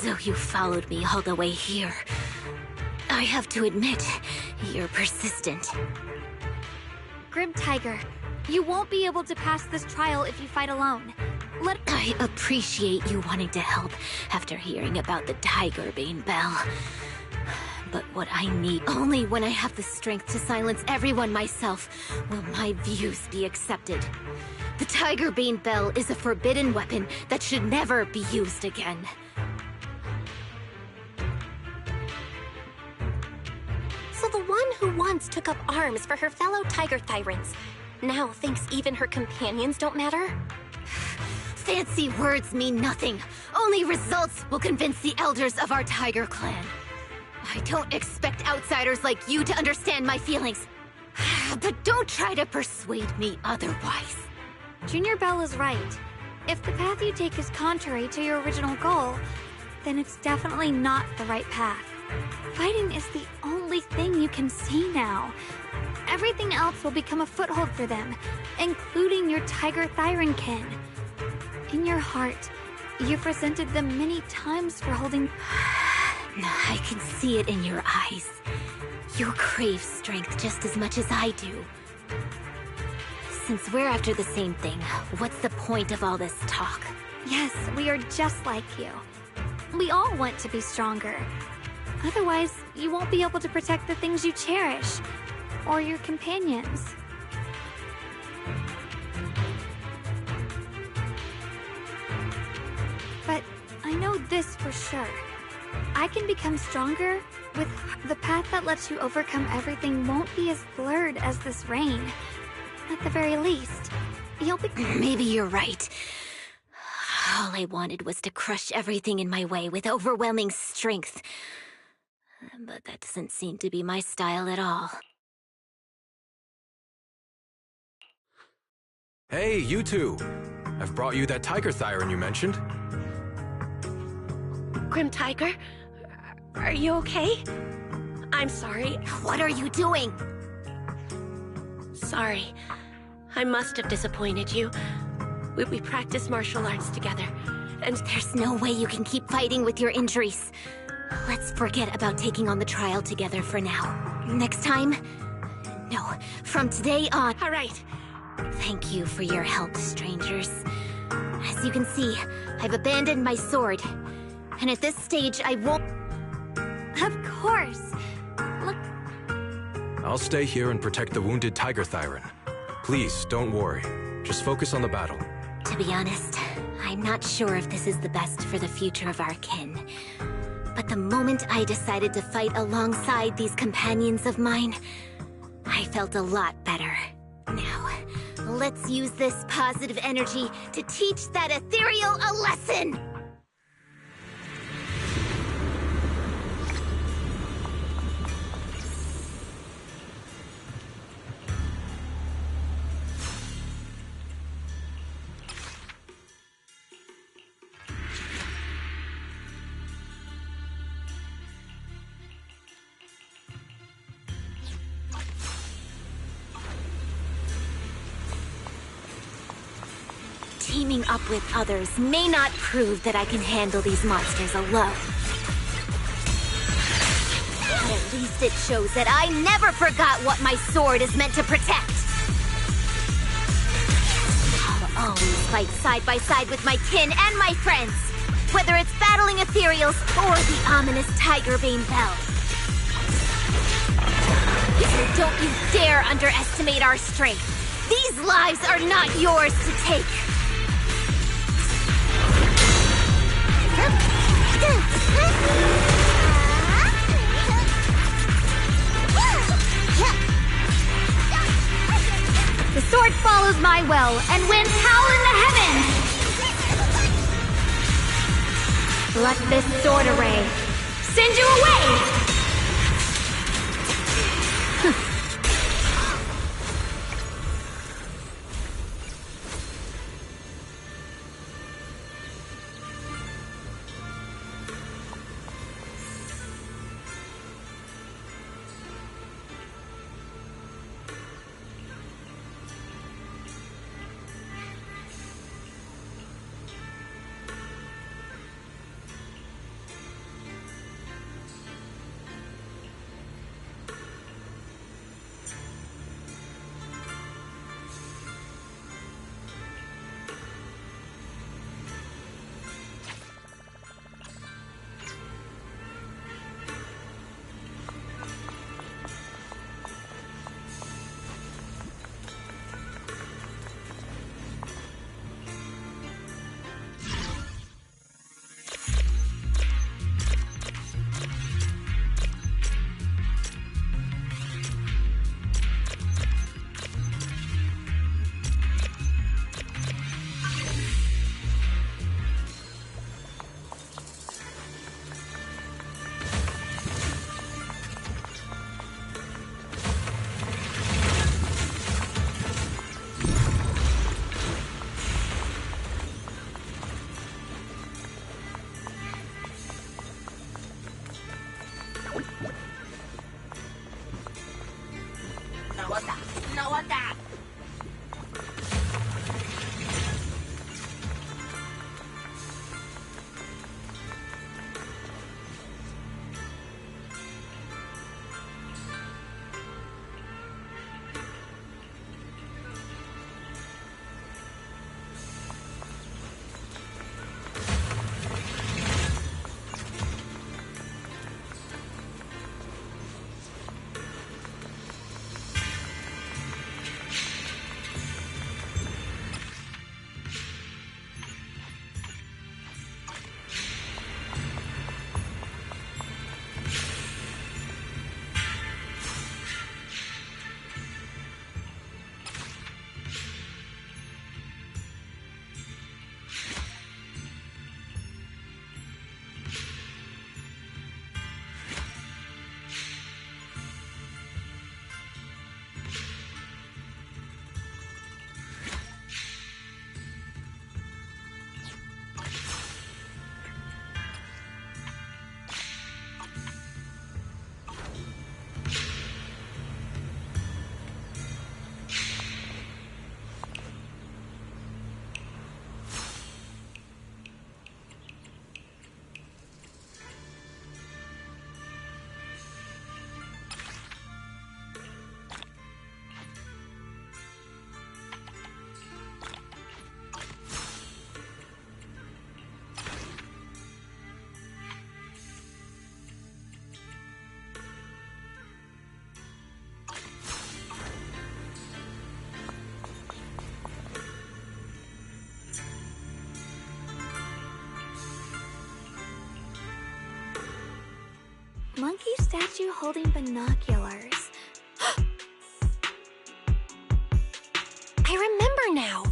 So you followed me all the way here. I have to admit, you're persistent. Grim Tiger, you won't be able to pass this trial if you fight alone. I appreciate you wanting to help after hearing about the Tiger Bane Bell. But what I need, only when I have the strength to silence everyone myself, will my views be accepted. The Tiger Bane Bell is a forbidden weapon that should never be used again. So the one who once took up arms for her fellow Tiger Thyrans now thinks even her companions don't matter? Fancy words mean nothing. Only results will convince the elders of our Tiger Clan. I don't expect outsiders like you to understand my feelings. But don't try to persuade me otherwise. Junior Bell is right. If the path you take is contrary to your original goal, then it's definitely not the right path. Fighting is the only thing you can see now. Everything else will become a foothold for them, including your Tiger Thyran kin. In your heart, you've resented them many times for holding... I can see it in your eyes. You crave strength just as much as I do. Since we're after the same thing, what's the point of all this talk? Yes, we are just like you. We all want to be stronger. Otherwise, you won't be able to protect the things you cherish, or your companions. But I know this for sure. I can become stronger with the path that lets you overcome everything won't be as blurred as this rain. At the very least, you'll be... Maybe you're right. All I wanted was to crush everything in my way with overwhelming strength. But that doesn't seem to be my style at all. Hey, you two! I've brought you that Tiger Thyran you mentioned. Grim Tiger? Are you okay? I'm sorry. What are you doing? Sorry. I must have disappointed you. We practice martial arts together, and There's no way you can keep fighting with your injuries. Let's forget about taking on the trial together for now. Next time? No, from today on. all right. Thank you for your help, strangers. As you can see, I've abandoned my sword. And at this stage, I won't... Of course. Look, I'll stay here and protect the wounded Tiger Thyran. Please, don't worry. Just focus on the battle. To be honest, I'm not sure if this is the best for the future of our kin. But the moment I decided to fight alongside these companions of mine, I felt a lot better. Now, let's use this positive energy to teach that ethereal a lesson! Teaming up with others may not prove that I can handle these monsters alone. But at least it shows that I never forgot what my sword is meant to protect. I'll always fight side by side with my kin and my friends, whether it's battling ethereals or the ominous Tiger Bane Bell. So don't you dare underestimate our strength. These lives are not yours to take. the sword follows my will, and winds howl in the heavens! Let this sword array send you away! statue holding binoculars. I remember now!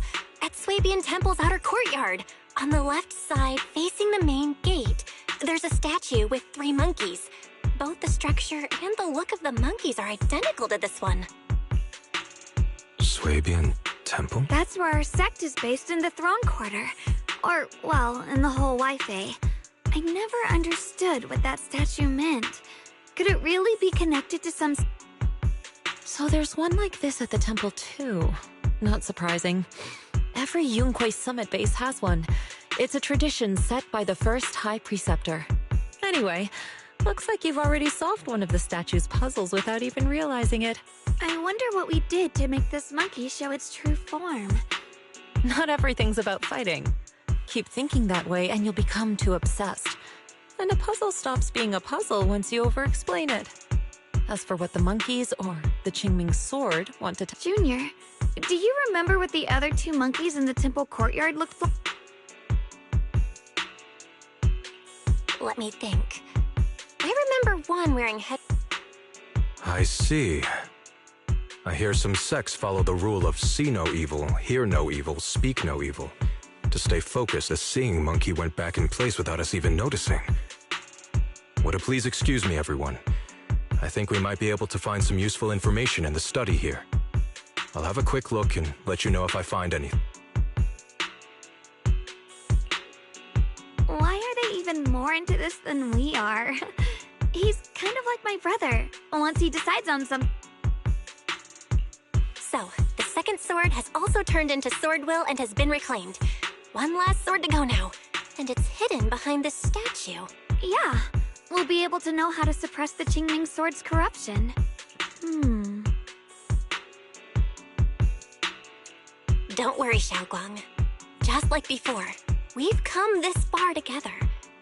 At Swabian Temple's outer courtyard, on the left side facing the main gate, there's a statue with 3 monkeys. Both the structure and the look of the monkeys are identical to this one. Swabian Temple? That's where our sect is based, in the Throne Quarter. Or, well, in the whole Wi-Fi. I never understood what that statue meant. Could it really be connected to some... So there's one like this at the temple too. Not surprising. Every Yunquei summit base has one. It's a tradition set by the first High Preceptor. Anyway, looks like you've already solved one of the statue's puzzles without even realizing it. I wonder what we did to make this monkey show its true form. Not everything's about fighting. Keep thinking that way and you'll become too obsessed. And a puzzle stops being a puzzle once you over-explain it. As for what the monkeys or the Qingming sword want to Junior, do you remember what the other 2 monkeys in the temple courtyard looked like? Let me think. I remember one wearing head... I see. I hear some sects follow the rule of see no evil, hear no evil, speak no evil. To stay focused, the seeing monkey went back in place without us even noticing. Would it please excuse me, everyone? I think we might be able to find some useful information in the study here. I'll have a quick look and let you know if I find anything. Why are they even more into this than we are? He's kind of like my brother, once he decides on some... So, the second sword has also turned into sword will and has been reclaimed. One last sword to go now, and it's hidden behind this statue. Yeah, we'll be able to know how to suppress the Qingming sword's corruption. Don't worry, Xiaoguang. Just like before, we've come this far together,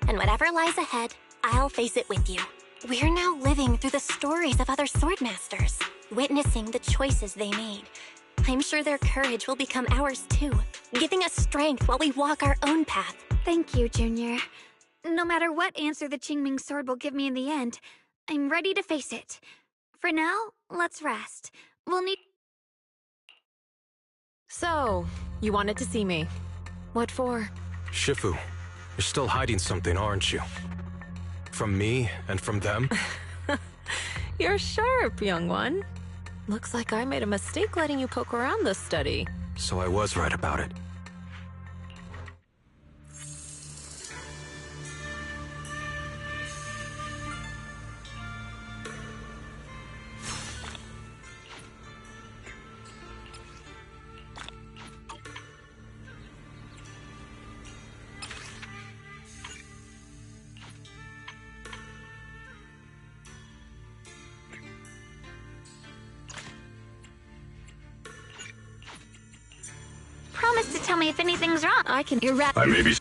and whatever lies ahead, I'll face it with you. We're now living through the stories of other swordmasters, witnessing the choices they made. I'm sure their courage will become ours too, giving us strength while we walk our own path. Thank you, Junior. No matter what answer the Qingming sword will give me in the end, I'm ready to face it. For now, let's rest. We'll need... So, you wanted to see me. What for? Shifu, you're still hiding something, aren't you? From me and from them? You're sharp, young one. Looks like I made a mistake letting you poke around this study. So I was right about it. Promise to tell me if anything's wrong. You're right. I may be...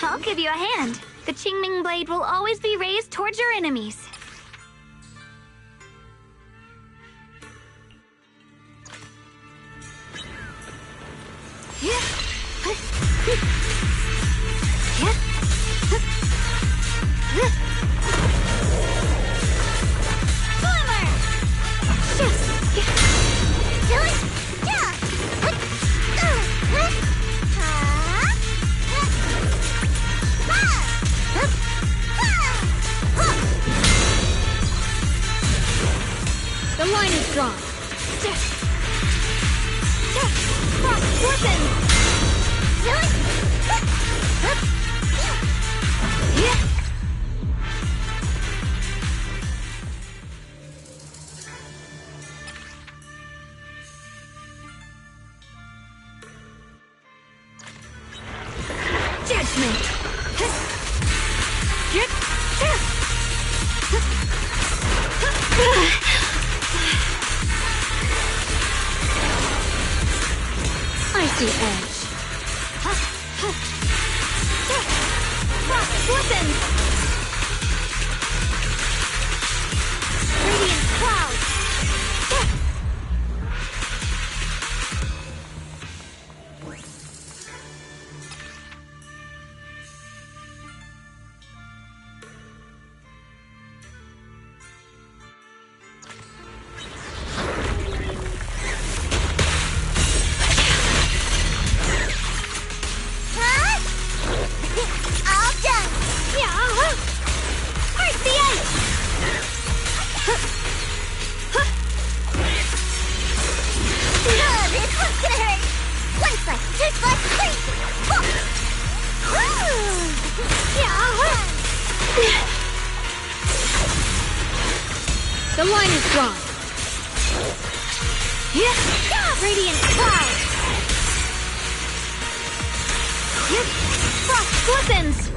I'll give you a hand. The Qingming blade will always be raised towards your enemies. The line is drawn. Judgment. Icy edge. Frost glistens. Radiant clouds. The line is drawn. Radiant cloud. Frost weapons.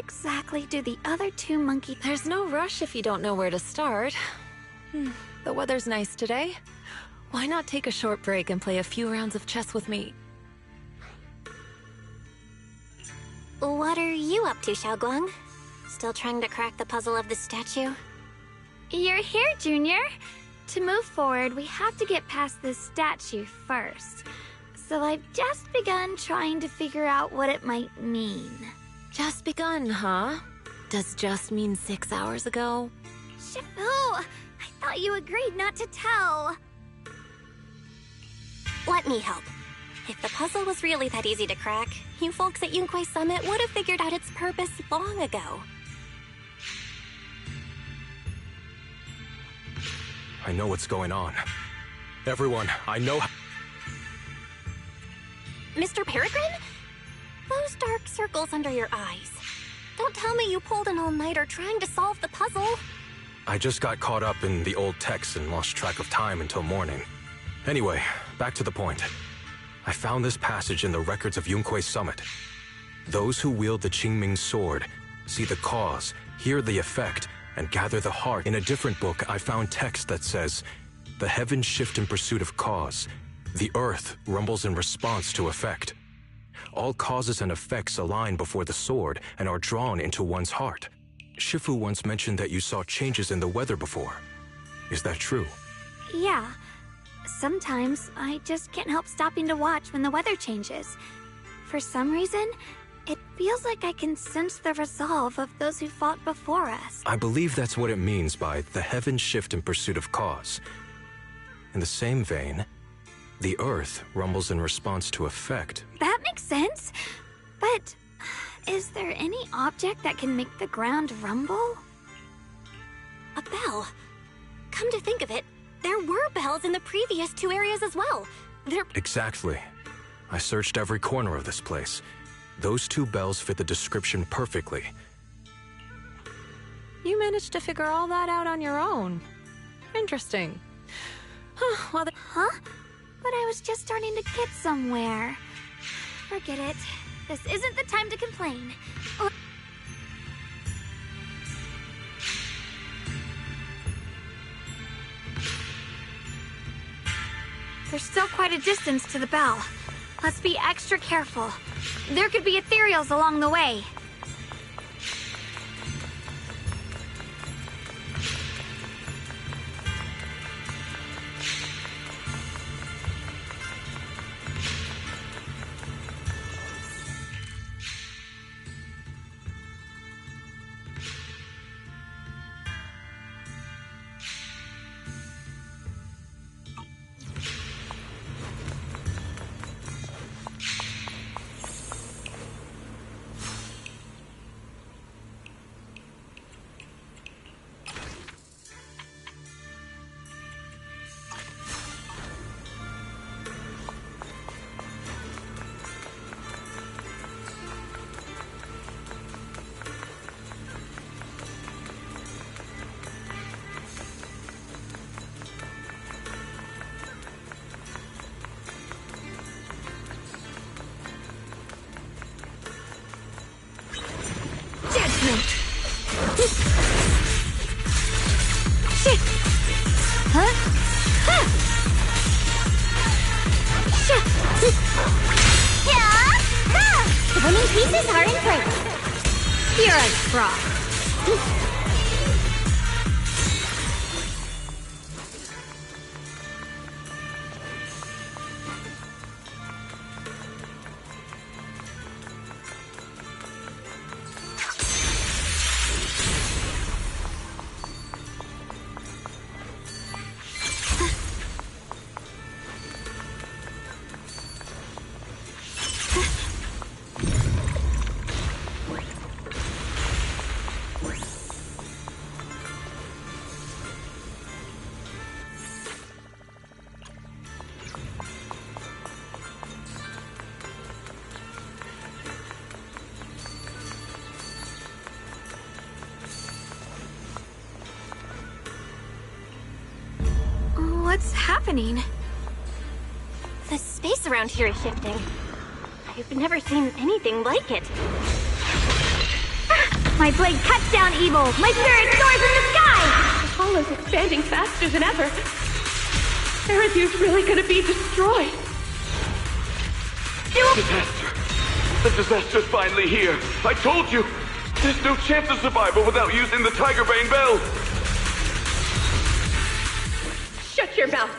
exactly do the other two monkey... There's no rush if you don't know where to start. The weather's nice today. Why not take a short break and play a few rounds of chess with me? What are you up to, Xiaoguang? Still trying to crack the puzzle of the statue? You're here, Junior. To move forward, we have to get past this statue first. So I've just begun trying to figure out what it might mean. Just begun, huh? Does just mean 6 hours ago? Shifu! I thought you agreed not to tell. Let me help. If the puzzle was really that easy to crack, you folks at Yunquei Summit would have figured out its purpose long ago. I know what's going on. Everyone, I know... Mr. Peregrine? Those dark circles under your eyes. Don't tell me you pulled an all-nighter trying to solve the puzzle. I just got caught up in the old texts and lost track of time until morning. Anyway, back to the point. I found this passage in the records of Yunquei Summit. Those who wield the Qingming sword see the cause, hear the effect, and gather the heart. In a different book, I found text that says, "The heavens shift in pursuit of cause. The earth rumbles in response to effect. All causes and effects align before the sword and are drawn into one's heart." Shifu once mentioned that you saw changes in the weather before. Is that true? Yeah. Sometimes I just can't help stopping to watch when the weather changes. For some reason, it feels like I can sense the resolve of those who fought before us. I believe that's what it means by the heavens shift in pursuit of cause. In the same vein, the earth rumbles in response to effect. That makes sense. But is there any object that can make the ground rumble? A bell. Come to think of it, there were bells in the previous two areas as well. Exactly. I searched every corner of this place. Those two bells fit the description perfectly. You managed to figure all that out on your own. Interesting. Well, Huh? But I was just starting to get somewhere. Forget it. This isn't the time to complain. There's still quite a distance to the bell. Let's be extra careful. There could be ethereals along the way. The winning pieces are in place. You're a fraud. What's happening? The space around here is shifting. I've never seen anything like it. My blade cuts down evil! My spirit soars in the sky! The hollow's expanding faster than ever. Erethiir's really gonna be destroyed. Disaster! The disaster's finally here! I told you! There's no chance of survival without using the Tigerbane Bell! Shut your mouth!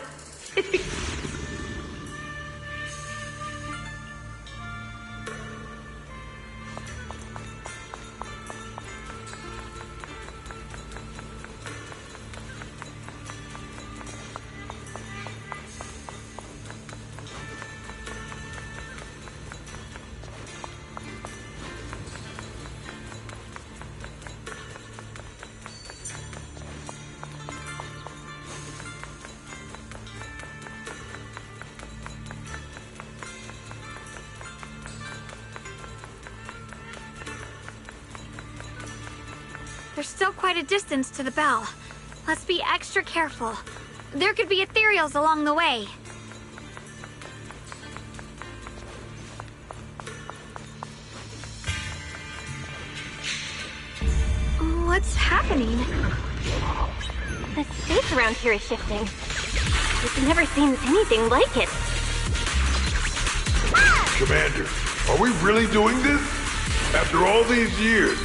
There's still quite a distance to the bell. Let's be extra careful. There could be ethereals along the way. What's happening? The space around here is shifting. We've never seen anything like it. Commander, are we really doing this? After all these years,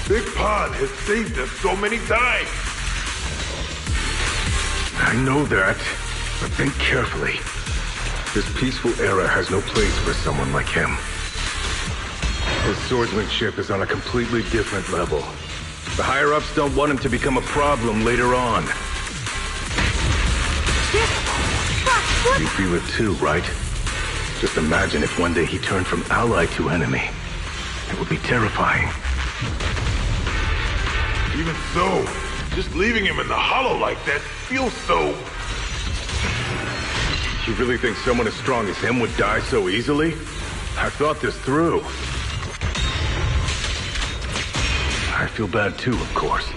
Big Pond has saved us so many times. I know that, but think carefully. This peaceful era has no place for someone like him. His swordsmanship is on a completely different level. The higher-ups don't want him to become a problem later on. You feel it too, right? Just imagine if one day he turned from ally to enemy. It would be terrifying. Even so, just leaving him in the hollow like that feels so... You really think someone as strong as him would die so easily? I thought this through. I feel bad too, of course.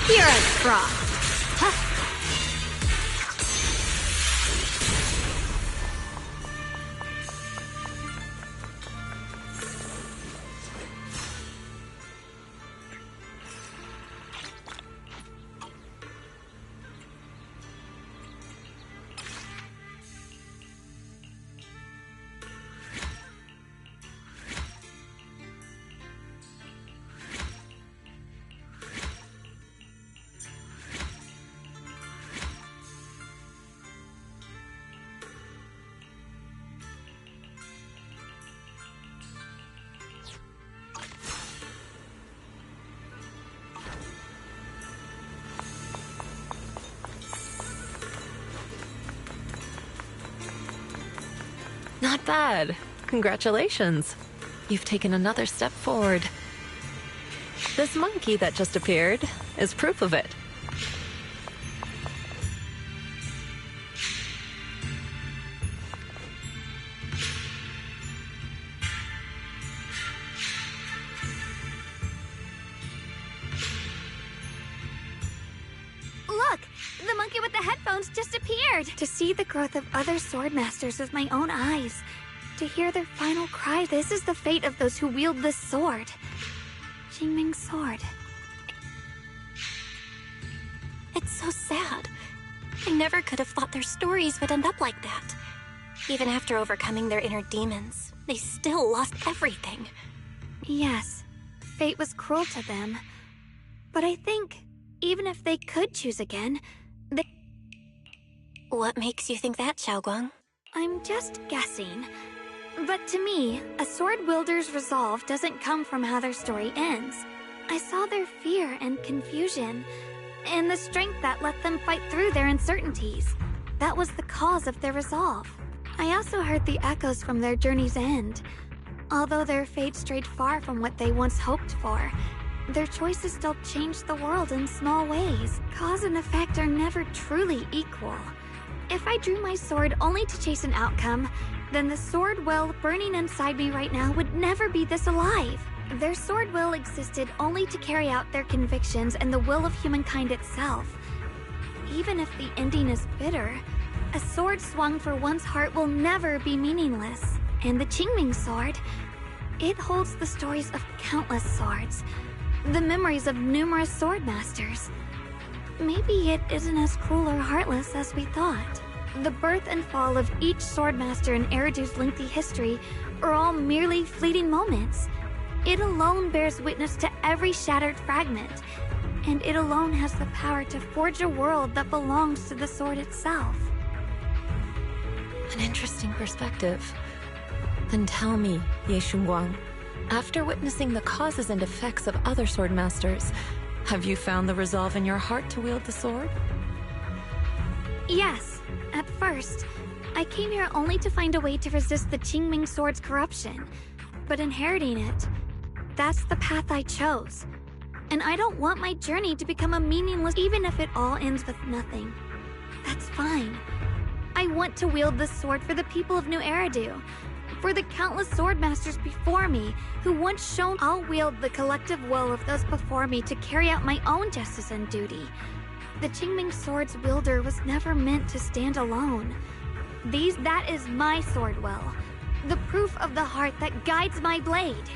You're a fraud. Not bad. Congratulations. You've taken another step forward. This monkey that just appeared is proof of it. Look! The monkey with the headphones just appeared! To see the growth of other swordmasters with my own eyes. To hear their final cry, this is the fate of those who wield this sword. Qingming's sword. It's so sad. I never could have thought their stories would end up like that. Even after overcoming their inner demons, they still lost everything. Yes, fate was cruel to them. But I think, even if they could choose again, they... What makes you think that, Xiaoguang? I'm just guessing. But to me, a sword wielder's resolve doesn't come from how their story ends. I saw their fear and confusion, and the strength that let them fight through their uncertainties. That was the cause of their resolve. I also heard the echoes from their journey's end. Although their fate strayed far from what they once hoped for, their choices still changed the world in small ways. Cause and effect are never truly equal. If I drew my sword only to chase an outcome, then the sword will burning inside me right now would never be this alive. Their sword will existed only to carry out their convictions and the will of humankind itself. Even if the ending is bitter, a sword swung for one's heart will never be meaningless. And the Qingming sword, it holds the stories of countless swords, the memories of numerous sword masters. Maybe it isn't as cruel or heartless as we thought. The birth and fall of each swordmaster in Eridu's lengthy history are all merely fleeting moments. It alone bears witness to every shattered fragment, and it alone has the power to forge a world that belongs to the sword itself. An interesting perspective. Then tell me, Ye Shunguang, after witnessing the causes and effects of other swordmasters, have you found the resolve in your heart to wield the sword? Yes, at first. I came here only to find a way to resist the Qingming sword's corruption. But inheriting it, that's the path I chose. And I don't want my journey to become a meaningless, even if it all ends with nothing. That's fine. I want to wield this sword for the people of New Eridu, for the countless swordmasters before me who once shown. I'll wield the collective will of those before me to carry out my own justice and duty. The Qingming sword's wielder was never meant to stand alone. That is my sword will, the proof of the heart that guides my blade.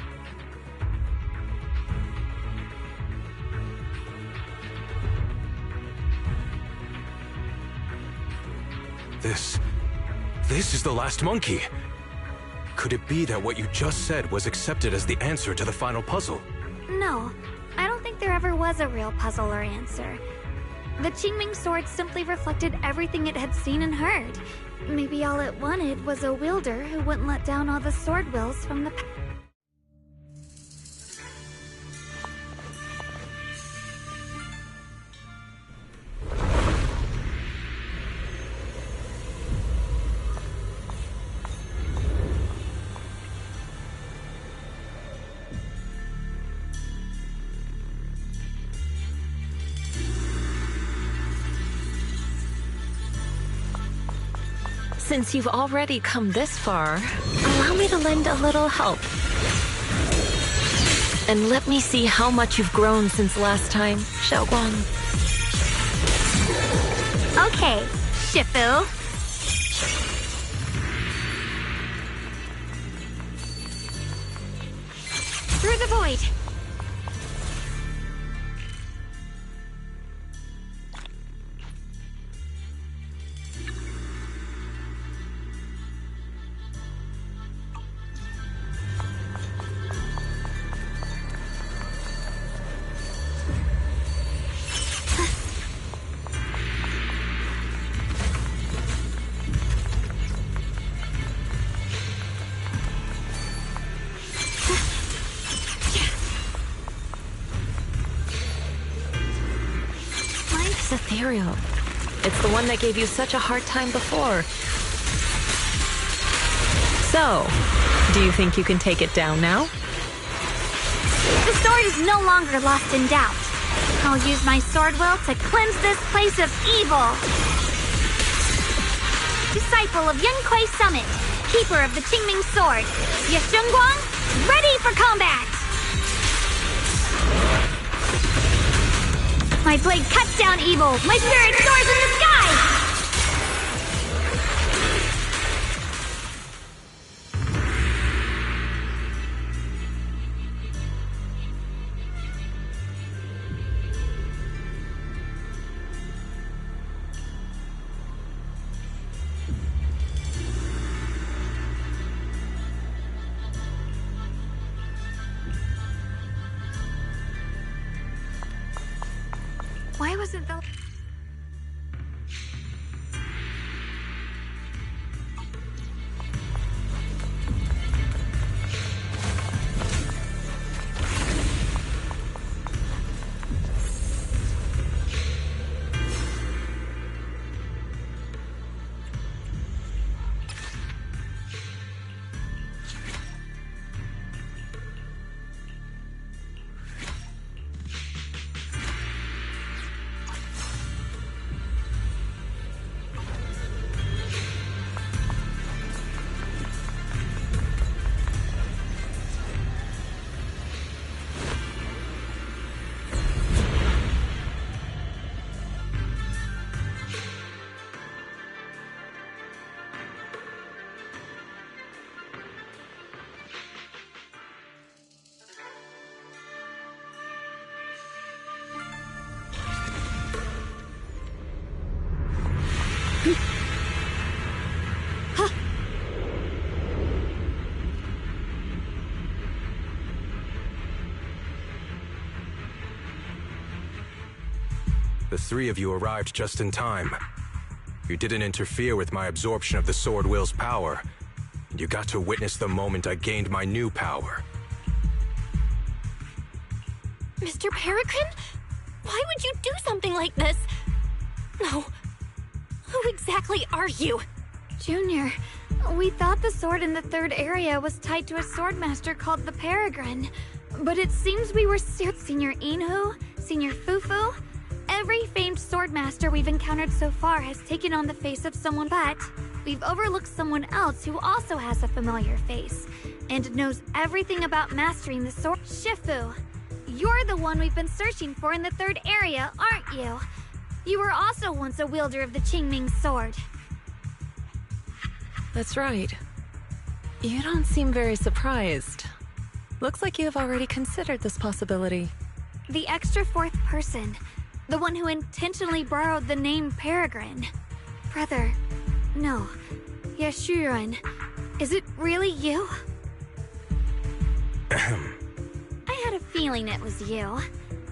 This is the last monkey. Could it be that what you just said was accepted as the answer to the final puzzle? No, I don't think there ever was a real puzzle or answer. The Qingming sword simply reflected everything it had seen and heard. Maybe all it wanted was a wielder who wouldn't let down all the sword wills from the past. Since you've already come this far, allow me to lend a little help. And let me see how much you've grown since last time, Xiaoguang. Okay, Shifu. Through the void. Ethereal. It's the one that gave you such a hard time before. So, do you think you can take it down now? The sword is no longer lost in doubt. I'll use my sword will to cleanse this place of evil. Disciple of Yankuei Summit, keeper of the Qingming sword, Ye Shunguang, ready for combat! My blade cuts down evil. My spirit soars in the sky! Why wasn't the... The three of you arrived just in time. You didn't interfere with my absorption of the Sword Will's power, and you got to witness the moment I gained my new power. Mr. Peregrine? Why would you do something like this? No. Who exactly are you? Junior, we thought the sword in the third area was tied to a swordmaster called the Peregrine. But it seems we were Senior Inhu, Senior Fufu. Every famed swordmaster we've encountered so far has taken on the face of someone, but we've overlooked someone else who also has a familiar face and knows everything about mastering the sword. Shifu. You're the one we've been searching for in the third area, aren't you? You were also once a wielder of the Qingming sword. That's right. You don't seem very surprised. Looks like you have already considered this possibility. The extra fourth person. The one who intentionally borrowed the name Peregrine. Brother, no. Yashuren, is it really you? I had a feeling it was you.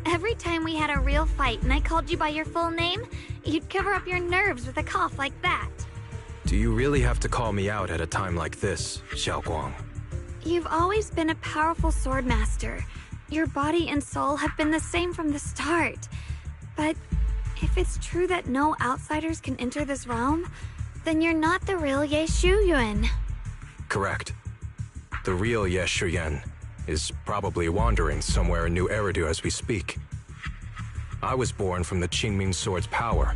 Every time we had a real fight and I called you by your full name, you'd cover up your nerves with a cough like that. Do you really have to call me out at a time like this, Xiaoguang? You've always been a powerful swordmaster. Your body and soul have been the same from the start. But if it's true that no outsiders can enter this realm, then you're not the real Ye Shuyuan. Correct. The real Ye Shuyan is probably wandering somewhere in New Eridu as we speak. I was born from the Qingming Sword's power,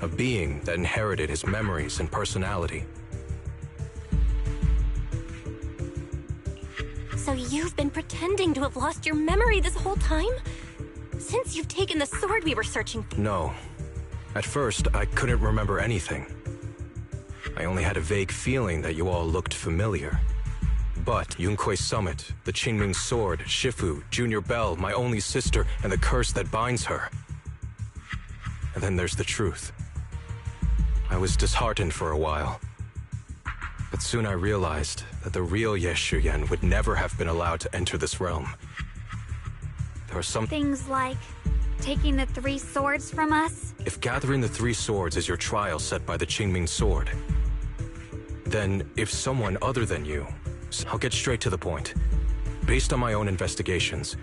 a being that inherited his memories and personality. So you've been pretending to have lost your memory this whole time? Since you've taken the sword we were searching for? No. At first, I couldn't remember anything. I only had a vague feeling that you all looked familiar. But Yunkuei Summit, the Qingming Sword, Shifu, Junior Bell, my only sister, and the curse that binds her. And then there's the truth. I was disheartened for a while. But soon I realized that the real Ye Shuyan would never have been allowed to enter this realm. There are some things like taking the 3 swords from us. If gathering the 3 swords is your trial set by the Qingming Sword, then if someone other than you... I'll get straight to the point. Based on my own investigations,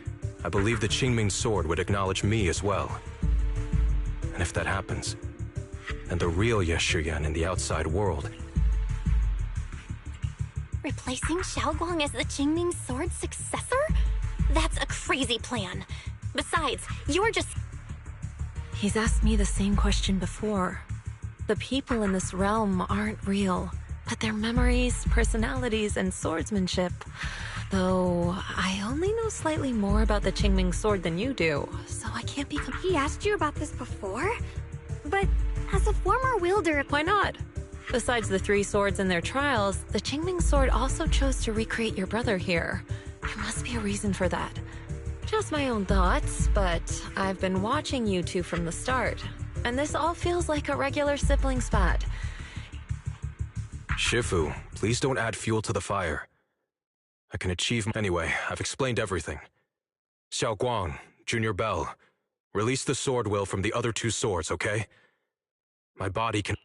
I believe the Qingming Sword would acknowledge me as well. And if that happens, then the real Ye Shuyan in the outside world... Replacing Xiaoguang as the Qingming Sword's successor? That's a crazy plan. Besides, you're just... He's asked me the same question before. The people in this realm aren't real, but their memories, personalities, and swordsmanship. Though, I only know slightly more about the Qingming Sword than you do, so I can't be... He asked you about this before? But as a former wielder... Why not? Besides the 3 swords in their trials, the Qingming Sword also chose to recreate your brother here. There must be a reason for that. Just my own thoughts, but I've been watching you two from the start, and this all feels like a regular sibling spat. Shifu, please don't add fuel to the fire. I can achieve... Anyway, I've explained everything. Xiaoguang, Junior Bell, release the sword will from the other 2 swords, okay? My body can...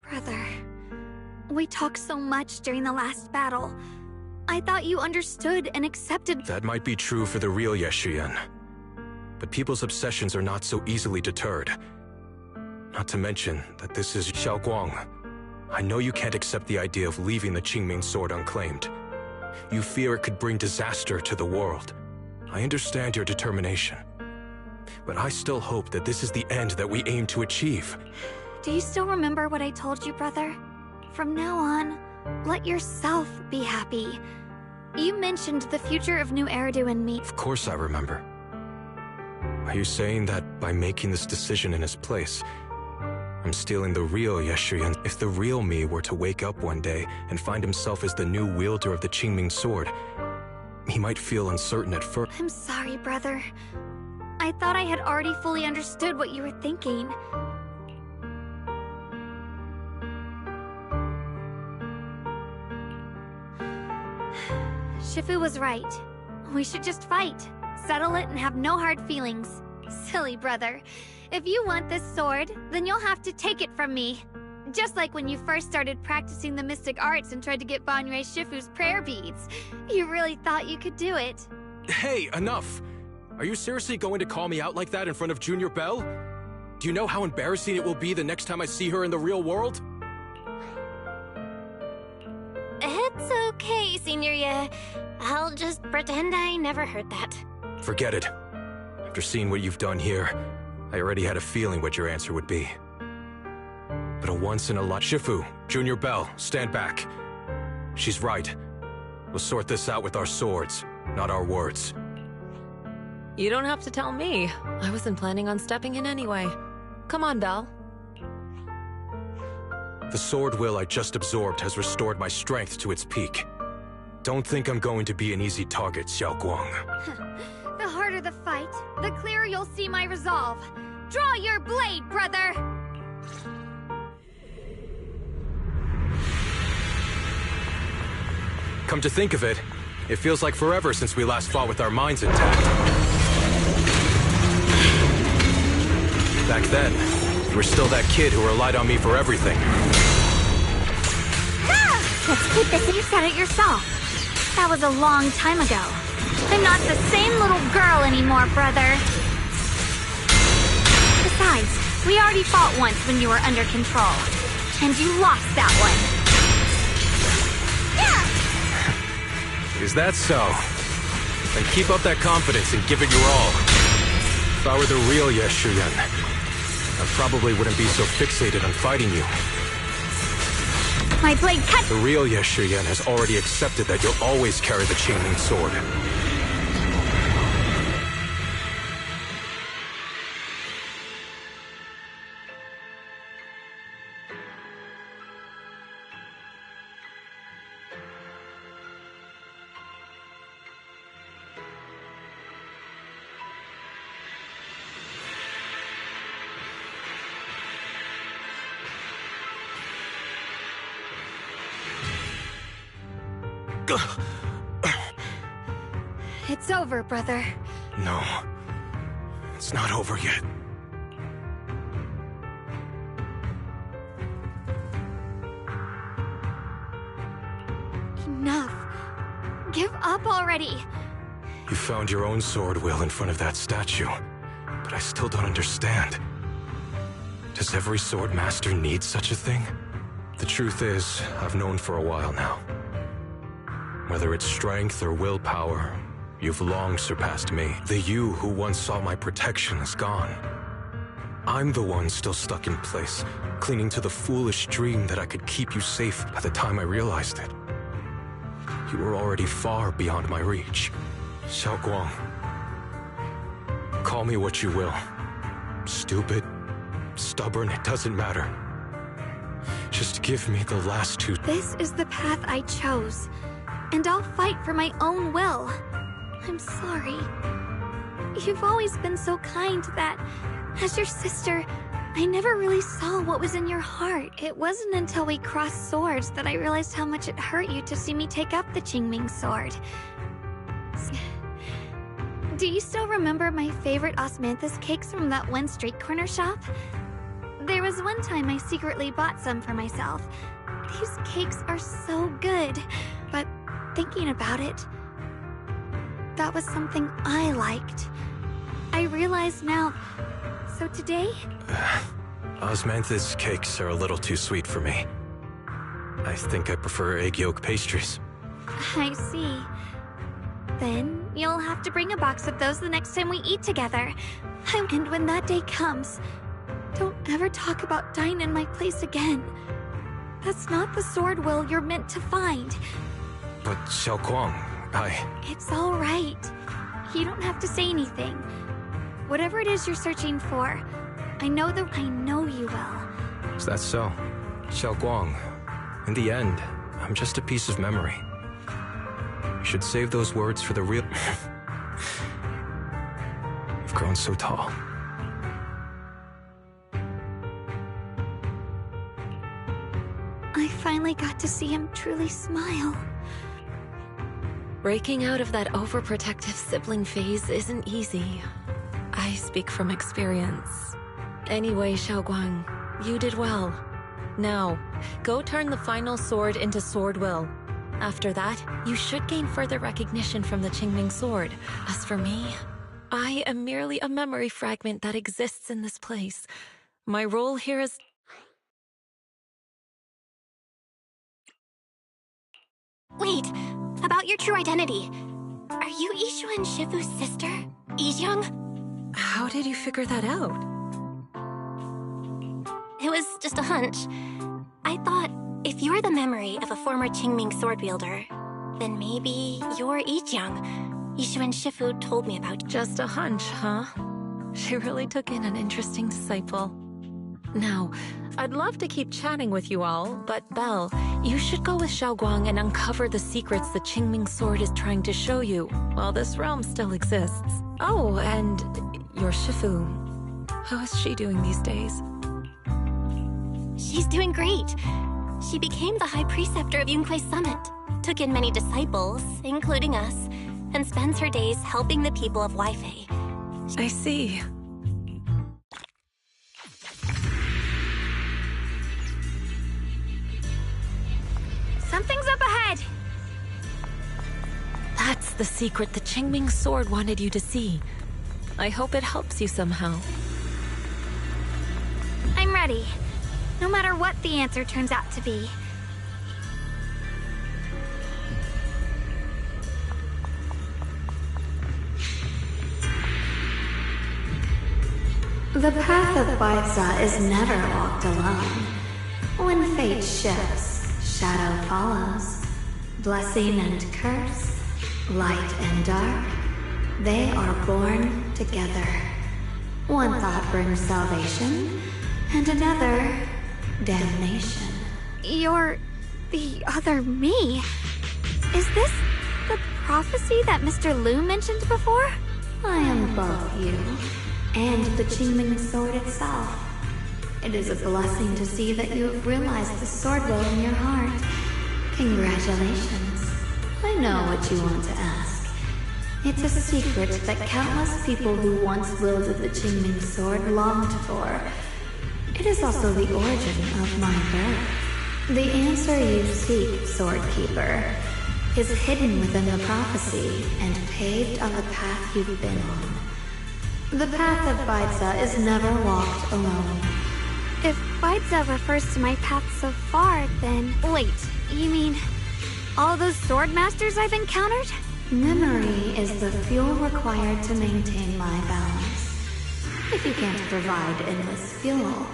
Brother, we talked so much during the last battle. I thought you understood and accepted... That might be true for the real Ye Shuyan. But people's obsessions are not so easily deterred. Not to mention that this is Xiaoguang. I know you can't accept the idea of leaving the Qingming Sword unclaimed. You fear it could bring disaster to the world. I understand your determination. But I still hope that this is the end that we aim to achieve. Do you still remember what I told you, brother? From now on, let yourself be happy. You mentioned the future of New Eridu and me. Of course I remember. Are you saying that by making this decision in his place, I'm stealing the real Ye Shuyan? If the real me were to wake up one day and find himself as the new wielder of the Qingming Sword, he might feel uncertain at first. I'm sorry, brother. I thought I had already fully understood what you were thinking. Shifu was right. We should just fight, settle it, and have no hard feelings. Silly brother. If you want this sword, then you'll have to take it from me. Just like when you first started practicing the mystic arts and tried to get Banrei Shifu's prayer beads. You really thought you could do it. Hey, enough! Are you seriously going to call me out like that in front of Junior Belle? Do you know how embarrassing it will be the next time I see her in the real world? It's okay, Signoria. I'll just pretend I never heard that. Forget it. After seeing what you've done here, I already had a feeling what your answer would be. But a once-in-a-lot... Shifu, Junior Belle, stand back. She's right. We'll sort this out with our swords, not our words. You don't have to tell me. I wasn't planning on stepping in anyway. Come on, Belle. The sword will I just absorbed has restored my strength to its peak. Don't think I'm going to be an easy target, Xiao Guang. The harder the fight, the clearer you'll see my resolve. Draw your blade, brother! Come to think of it, it feels like forever since we last fought with our minds intact. Back then, you were still that kid who relied on me for everything. Let's keep this. You said it yourself. That was a long time ago. I'm not the same little girl anymore, brother. Besides, we already fought once when you were under control. And you lost that one. Is that so? Then keep up that confidence and give it your all. If I were the real Yeshuyan, I probably wouldn't be so fixated on fighting you. My blade cut. The real Yeshuyan has already accepted that you'll always carry the Qingming sword. It's over, brother. No. It's not over yet. Enough. Give up already. You found your own sword, Will, in front of that statue. But I still don't understand. Does every sword master need such a thing? The truth is, I've known for a while now. Whether it's strength or willpower, you've long surpassed me. The you who once saw my protection is gone. I'm the one still stuck in place, clinging to the foolish dream that I could keep you safe by the time I realized it. You were already far beyond my reach. Xiao Guang. Call me what you will. Stupid, stubborn, it doesn't matter. Just give me the last two. This is the path I chose. And I'll fight for my own will. I'm sorry. You've always been so kind that, as your sister, I never really saw what was in your heart. It wasn't until we crossed swords that I realized how much it hurt you to see me take up the Qingming sword. Do you still remember my favorite osmanthus cakes from that one street corner shop? There was one time I secretly bought some for myself. These cakes are so good, but thinking about it, that was something I liked. I realize now. So today? Osmanthus cakes are a little too sweet for me. I think I prefer egg yolk pastries. I see. Then you'll have to bring a box of those the next time we eat together. And when that day comes, don't ever talk about dying in my place again. That's not the sword, Will, you're meant to find. But Xiao Guang, It's all right. You don't have to say anything. Whatever it is you're searching for, I know you will. Is that so? Xiao Guang, in the end, I'm just a piece of memory. You should save those words for the real... You've grown so tall. I finally got to see him truly smile. Breaking out of that overprotective sibling phase isn't easy. I I speak from experience. Anyway, Xiaoguang, you did well. Now, go turn the final sword into Sword Will. After that, you should gain further recognition from the Qingming sword. As for me, I am merely a memory fragment that exists in this place. My role here is... Wait, about your true identity. Are you Ishu and Shifu's sister, Ijeong? How did you figure that out? It was just a hunch. I thought, if you're the memory of a former Qingming sword wielder, then maybe you're Ijeong. Ishu and Shifu told me about you. Just a hunch, huh? She really took in an interesting disciple. Now, I'd love to keep chatting with you all, but Belle, you should go with Xiaoguang and uncover the secrets the Qingming sword is trying to show you, while this realm still exists. Oh, and your Shifu. How is she doing these days? She's doing great. She became the High Preceptor of Yunque's Summit, took in many disciples, including us, and spends her days helping the people of Weifei. I see. Something's up ahead! That's the secret the Qingming sword wanted you to see. I hope it helps you somehow. I'm ready. No matter what the answer turns out to be. The path of Baitza is never walked alone. When fate shifts, shadow follows. Blessing and curse, light and dark, they are born together. One thought brings salvation, and another, damnation. You're the other me. Is this the prophecy that Mr. Liu mentioned before? I am both you and the Qingming sword itself. It is a blessing to see that you have realized the sword will in your heart. Congratulations. I know what you want to ask. It's a secret that countless people who once wielded the Qingming sword longed for. It is also the origin of my birth. The answer you seek, Sword Keeper, is hidden within the prophecy and paved on the path you've been on. The path of Baitza is never walked alone. If Baitza refers to my path so far, then... Wait, you mean all those sword masters I've encountered? Memory is the fuel required to maintain my balance. If you can't provide endless fuel,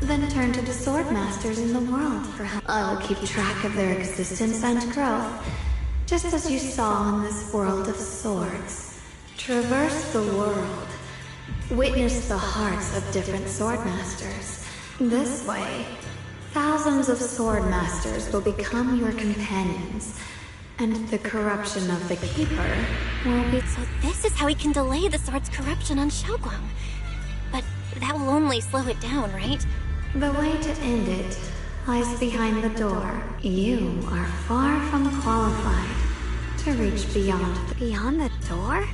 then turn to the sword masters in the world for help. I will keep track of their existence and growth, just as you saw in this world of swords. Traverse the world. Witness the hearts of different sword masters. This way, thousands of sword masters will become your companions, and the corruption of the Keeper will be... So this is how we can delay the sword's corruption on Xiaoguang. But that will only slow it down, right? The way to end it lies behind the door. You are far from qualified to reach beyond the... Beyond the door?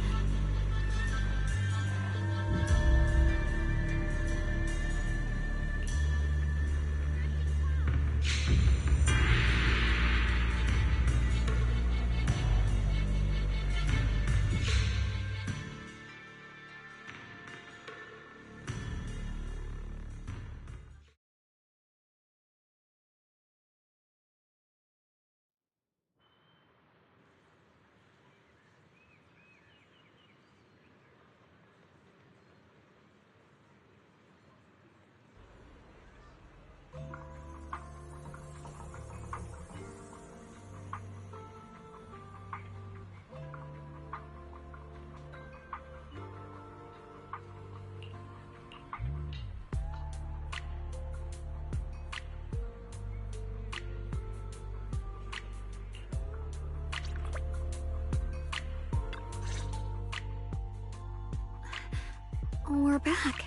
We're back.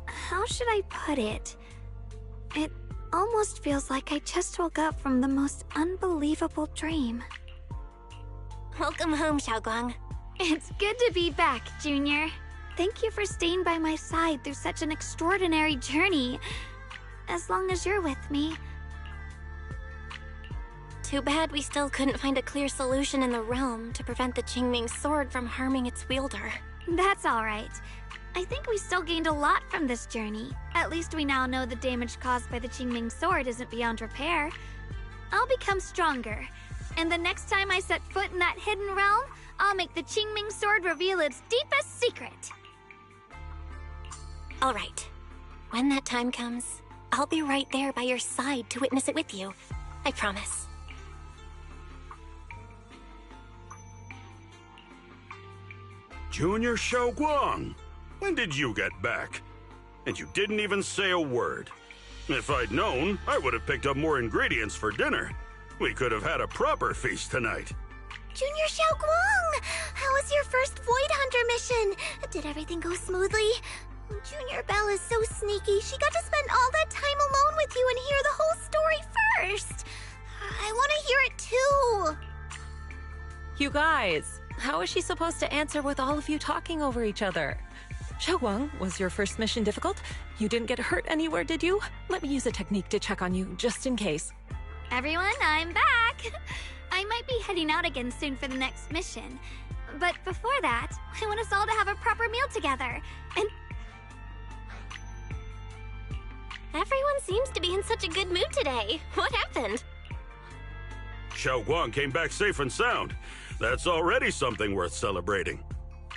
How should I put it? It almost feels like I just woke up from the most unbelievable dream. Welcome home, Xiaoguang. It's good to be back, Junior. Thank you for staying by my side through such an extraordinary journey. As long as you're with me. Too bad we still couldn't find a clear solution in the realm to prevent the Qingming sword from harming its wielder. That's alright. I think we still gained a lot from this journey. At least we now know the damage caused by the Qingming sword isn't beyond repair. I'll become stronger, and the next time I set foot in that hidden realm, I'll make the Qingming sword reveal its deepest secret. All right. When that time comes, I'll be right there by your side to witness it with you. I promise. Junior Xiaoguang, when did you get back? And you didn't even say a word. If I'd known, I would have picked up more ingredients for dinner. We could have had a proper feast tonight. Junior Xiaoguang! How was your first Void Hunter mission? Did everything go smoothly? Junior Belle is so sneaky. She got to spend all that time alone with you and hear the whole story first. I want to hear it too. You guys, how is she supposed to answer with all of you talking over each other? Xiaoguang, was your first mission difficult? You didn't get hurt anywhere, did you? Let me use a technique to check on you, just in case. Everyone, I'm back! I might be heading out again soon for the next mission. But before that, I want us all to have a proper meal together. And Everyone seems to be in such a good mood today. What happened? Xiaoguang came back safe and sound. That's already something worth celebrating.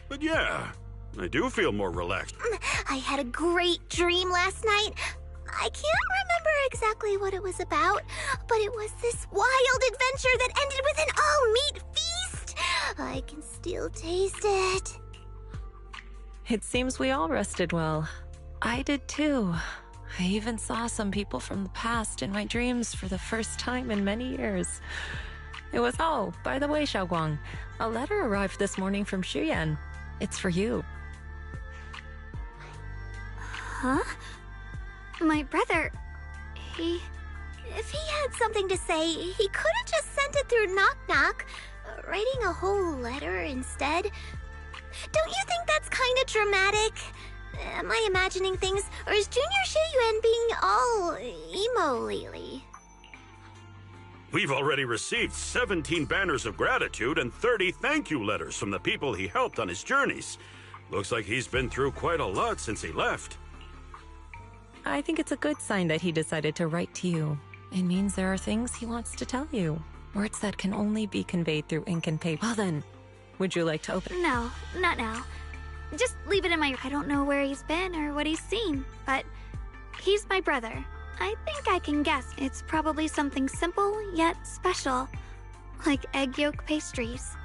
But yeah, I do feel more relaxed. I had a great dream last night. I can't remember exactly what it was about, but it was this wild adventure that ended with an all-meat feast. I can still taste it. It seems we all rested well. I did too. I even saw some people from the past in my dreams for the first time in many years. It was, oh, by the way, Xiaoguang, a letter arrived this morning from Xuyan. It's for you. Huh? My brother, If he had something to say, he could have just sent it through Knock Knock, writing a whole letter instead. Don't you think that's kind of dramatic? Am I imagining things, or is Junior Shiyuan being all emo lately? We've already received 17 banners of gratitude and 30 thank you letters from the people he helped on his journeys. Looks like he's been through quite a lot since he left. I think it's a good sign that he decided to write to you. It means there are things he wants to tell you. Words that can only be conveyed through ink and paper. Well then, would you like to open? no, not now. Just leave it in my... I don't know where he's been or what he's seen, but he's my brother. I think I can guess. It's probably something simple yet special, like egg yolk pastries.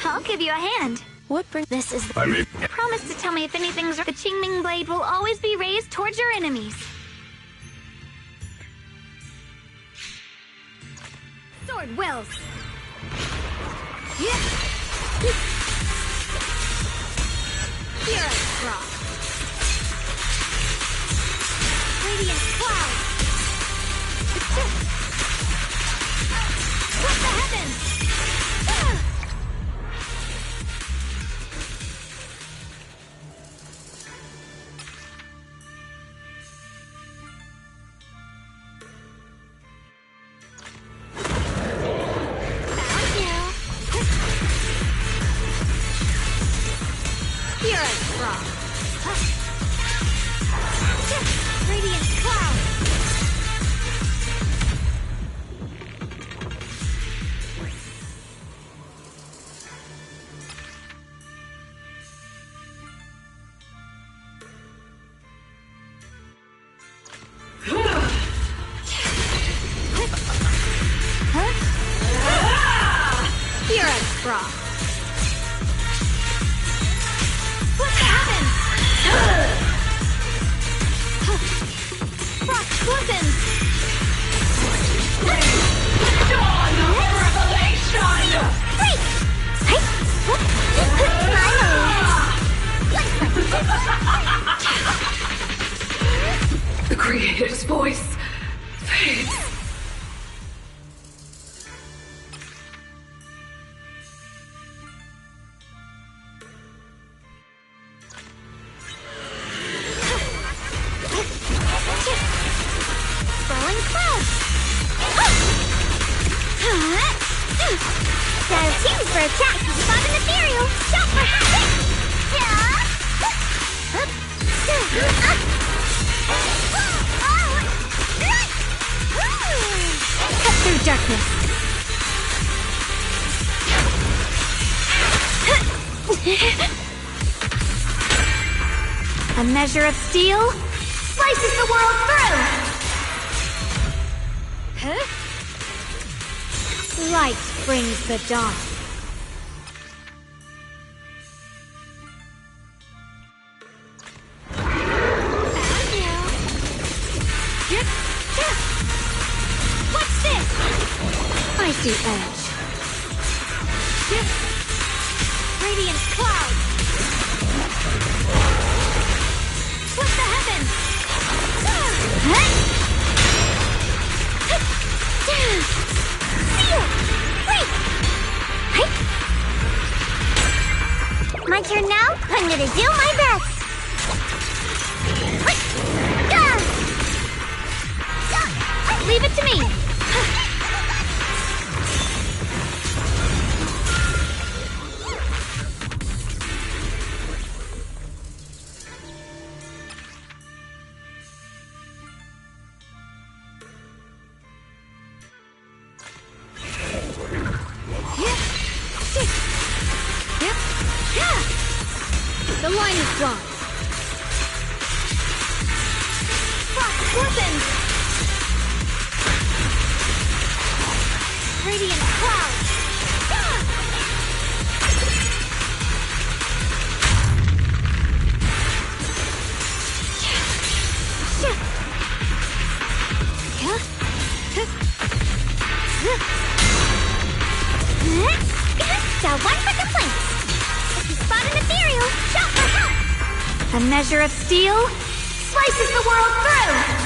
I'll give you a hand. What brings This is Promise to tell me if anything's wrong. The Qingming blade will always be raised towards your enemies. Sword wills. Here I drop. Radiant cloud. What the heavens? Here I drop. Radiant cloud. Here I drop. What happened? Frost glistens. Dawn of revelation! Wait! The Creator's voice fades. Swirling clouds! Got a team for attack! Spot an ethereal! Shot for cut through darkness! A measure of steel slices the world through. Huh? Light brings the dawn. What's this? Icy edge. Radiant cloud. What the heavens? My turn now? I'm gonna do my best! Leave it to me. The line is drawn. Frost glistens. Radiant cloud. Got one for complaints. If you spot an ethereal, shout for help. A measure of steel slices the world through.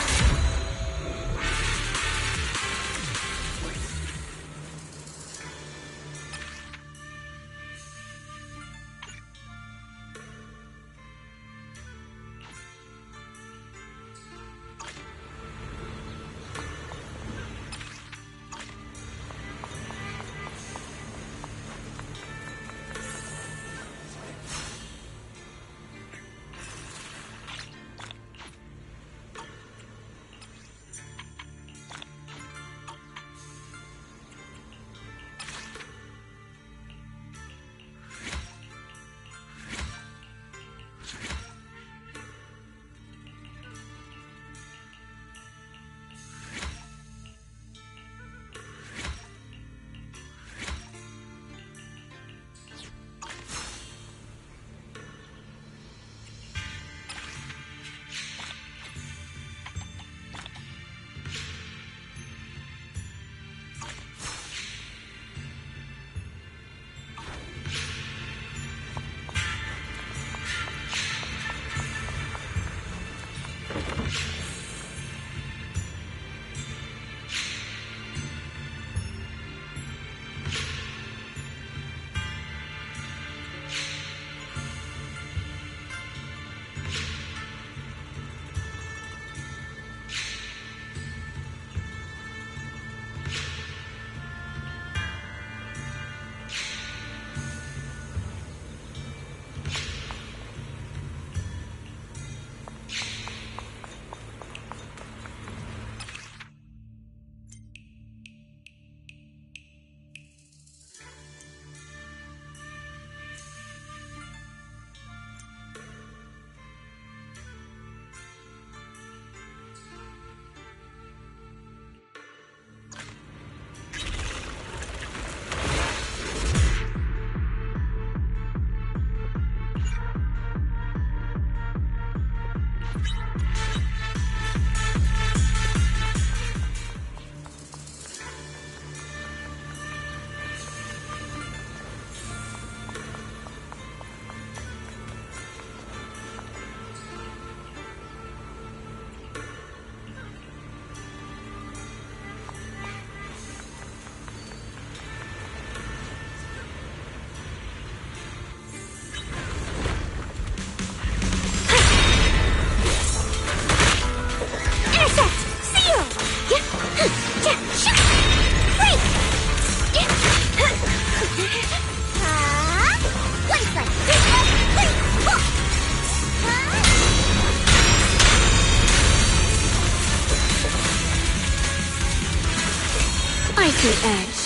Icy edge.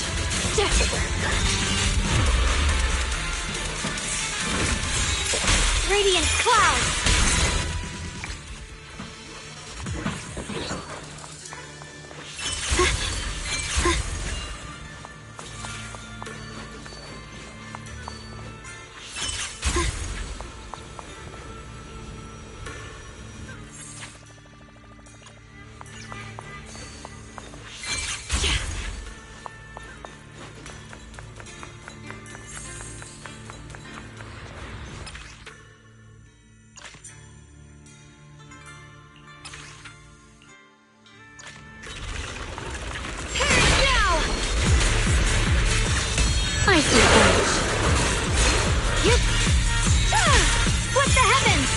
Radiant cloud! Icy edge. Yep. What the heavens?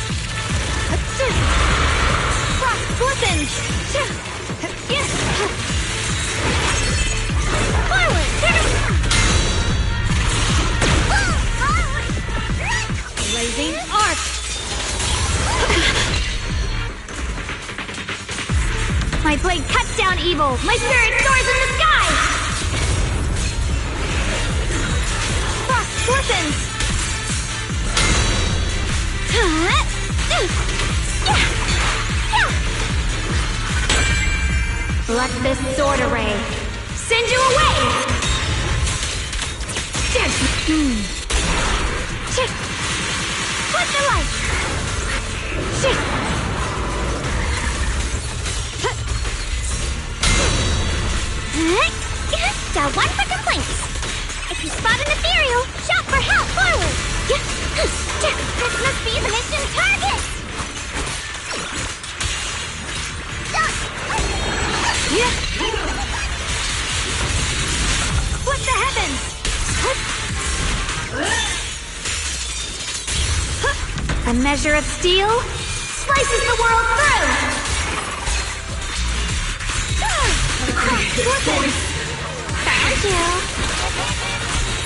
Frost glistens. Forward. Blazing arc. My blade cuts down evil. My spirit soars in the sky. Glistens! Let this sword array send you away! Put the light! Got one for complaints. If you spot an ethereal, shout for help forward! This must be the mission target! What the heavens? a measure of steel slices the world through! Found you!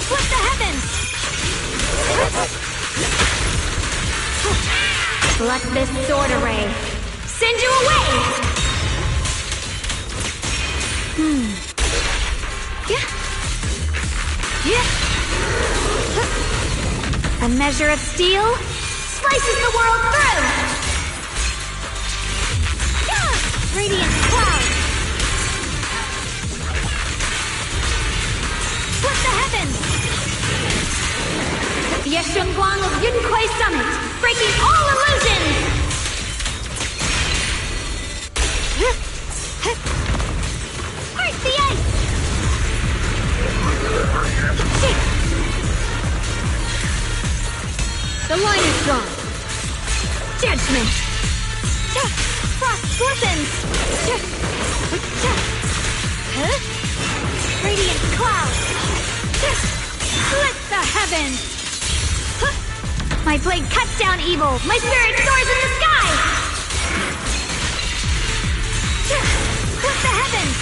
What the heavens? Let this sword array send you away! A measure of steel slices the world through! Radiant cloud! What the heavens? Yeshungguang of Yunquai Summit, breaking all illusions! Heart the ice! the line is drawn. Judgment. Frost glistens! Radiant cloud! Split the heavens! My blade cuts down evil. My spirit soars in the sky! What the heavens?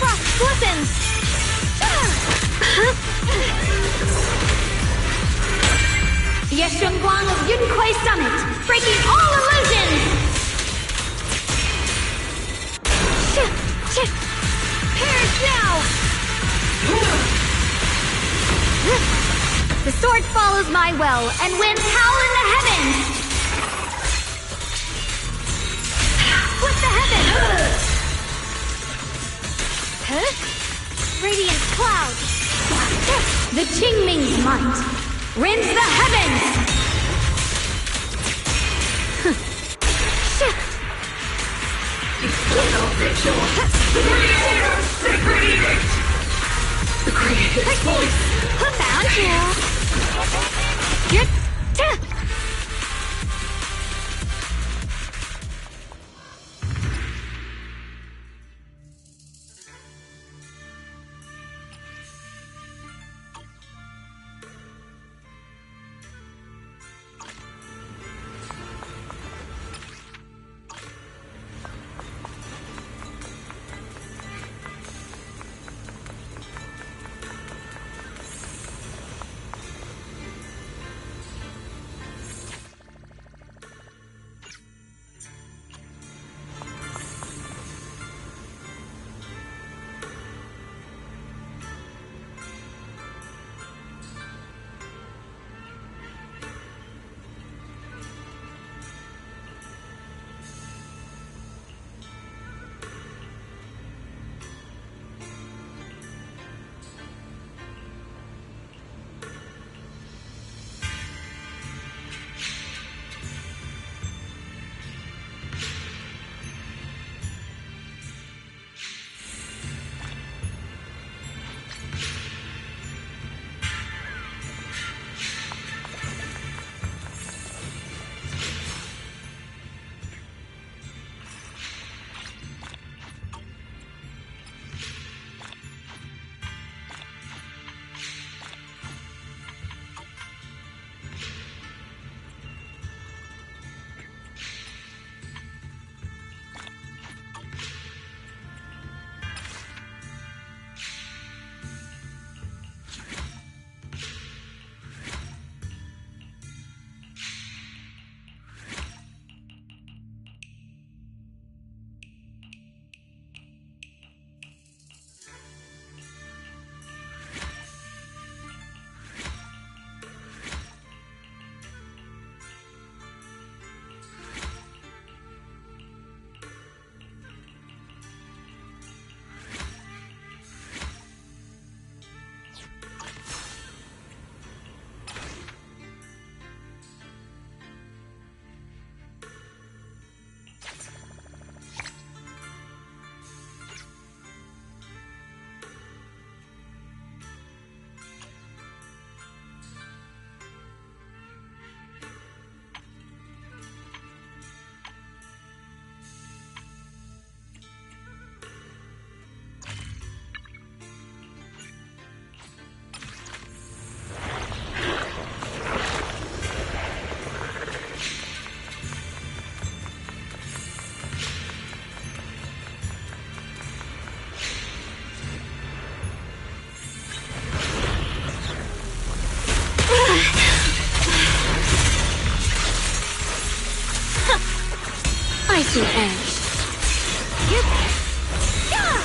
Frost glistens! Yeshungguang of Yunquai Summit, breaking all illusions! Perish now! The sword follows my will, and winds howl in the heavens! What the heavens? Radiant cloud! the Qingming's might rends the heavens! The creative voice! Found you! the edge. Get there. Yeah!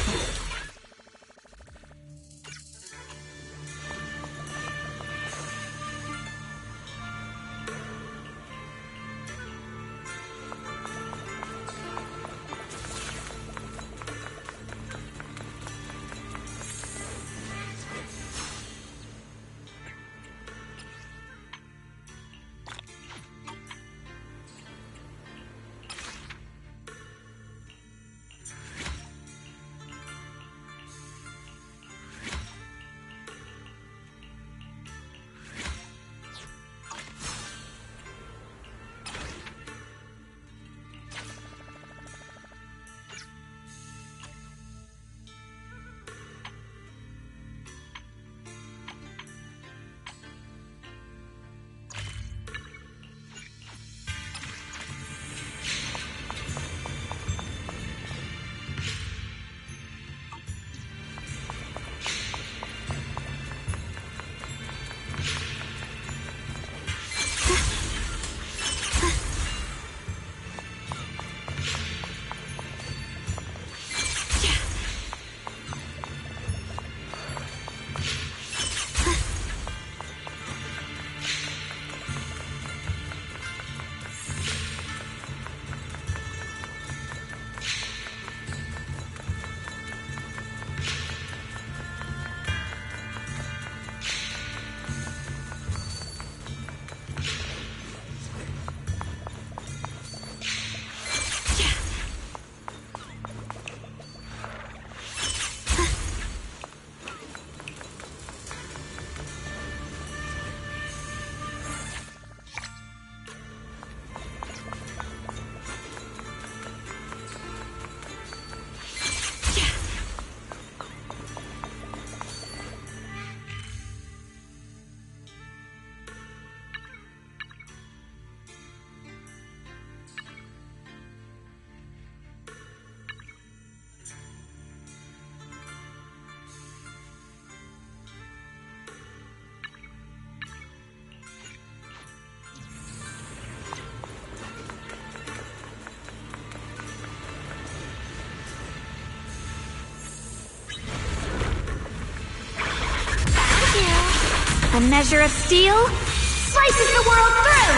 A measure of steel slices the world through!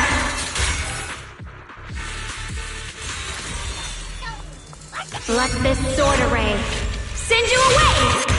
Let this sword array send you away!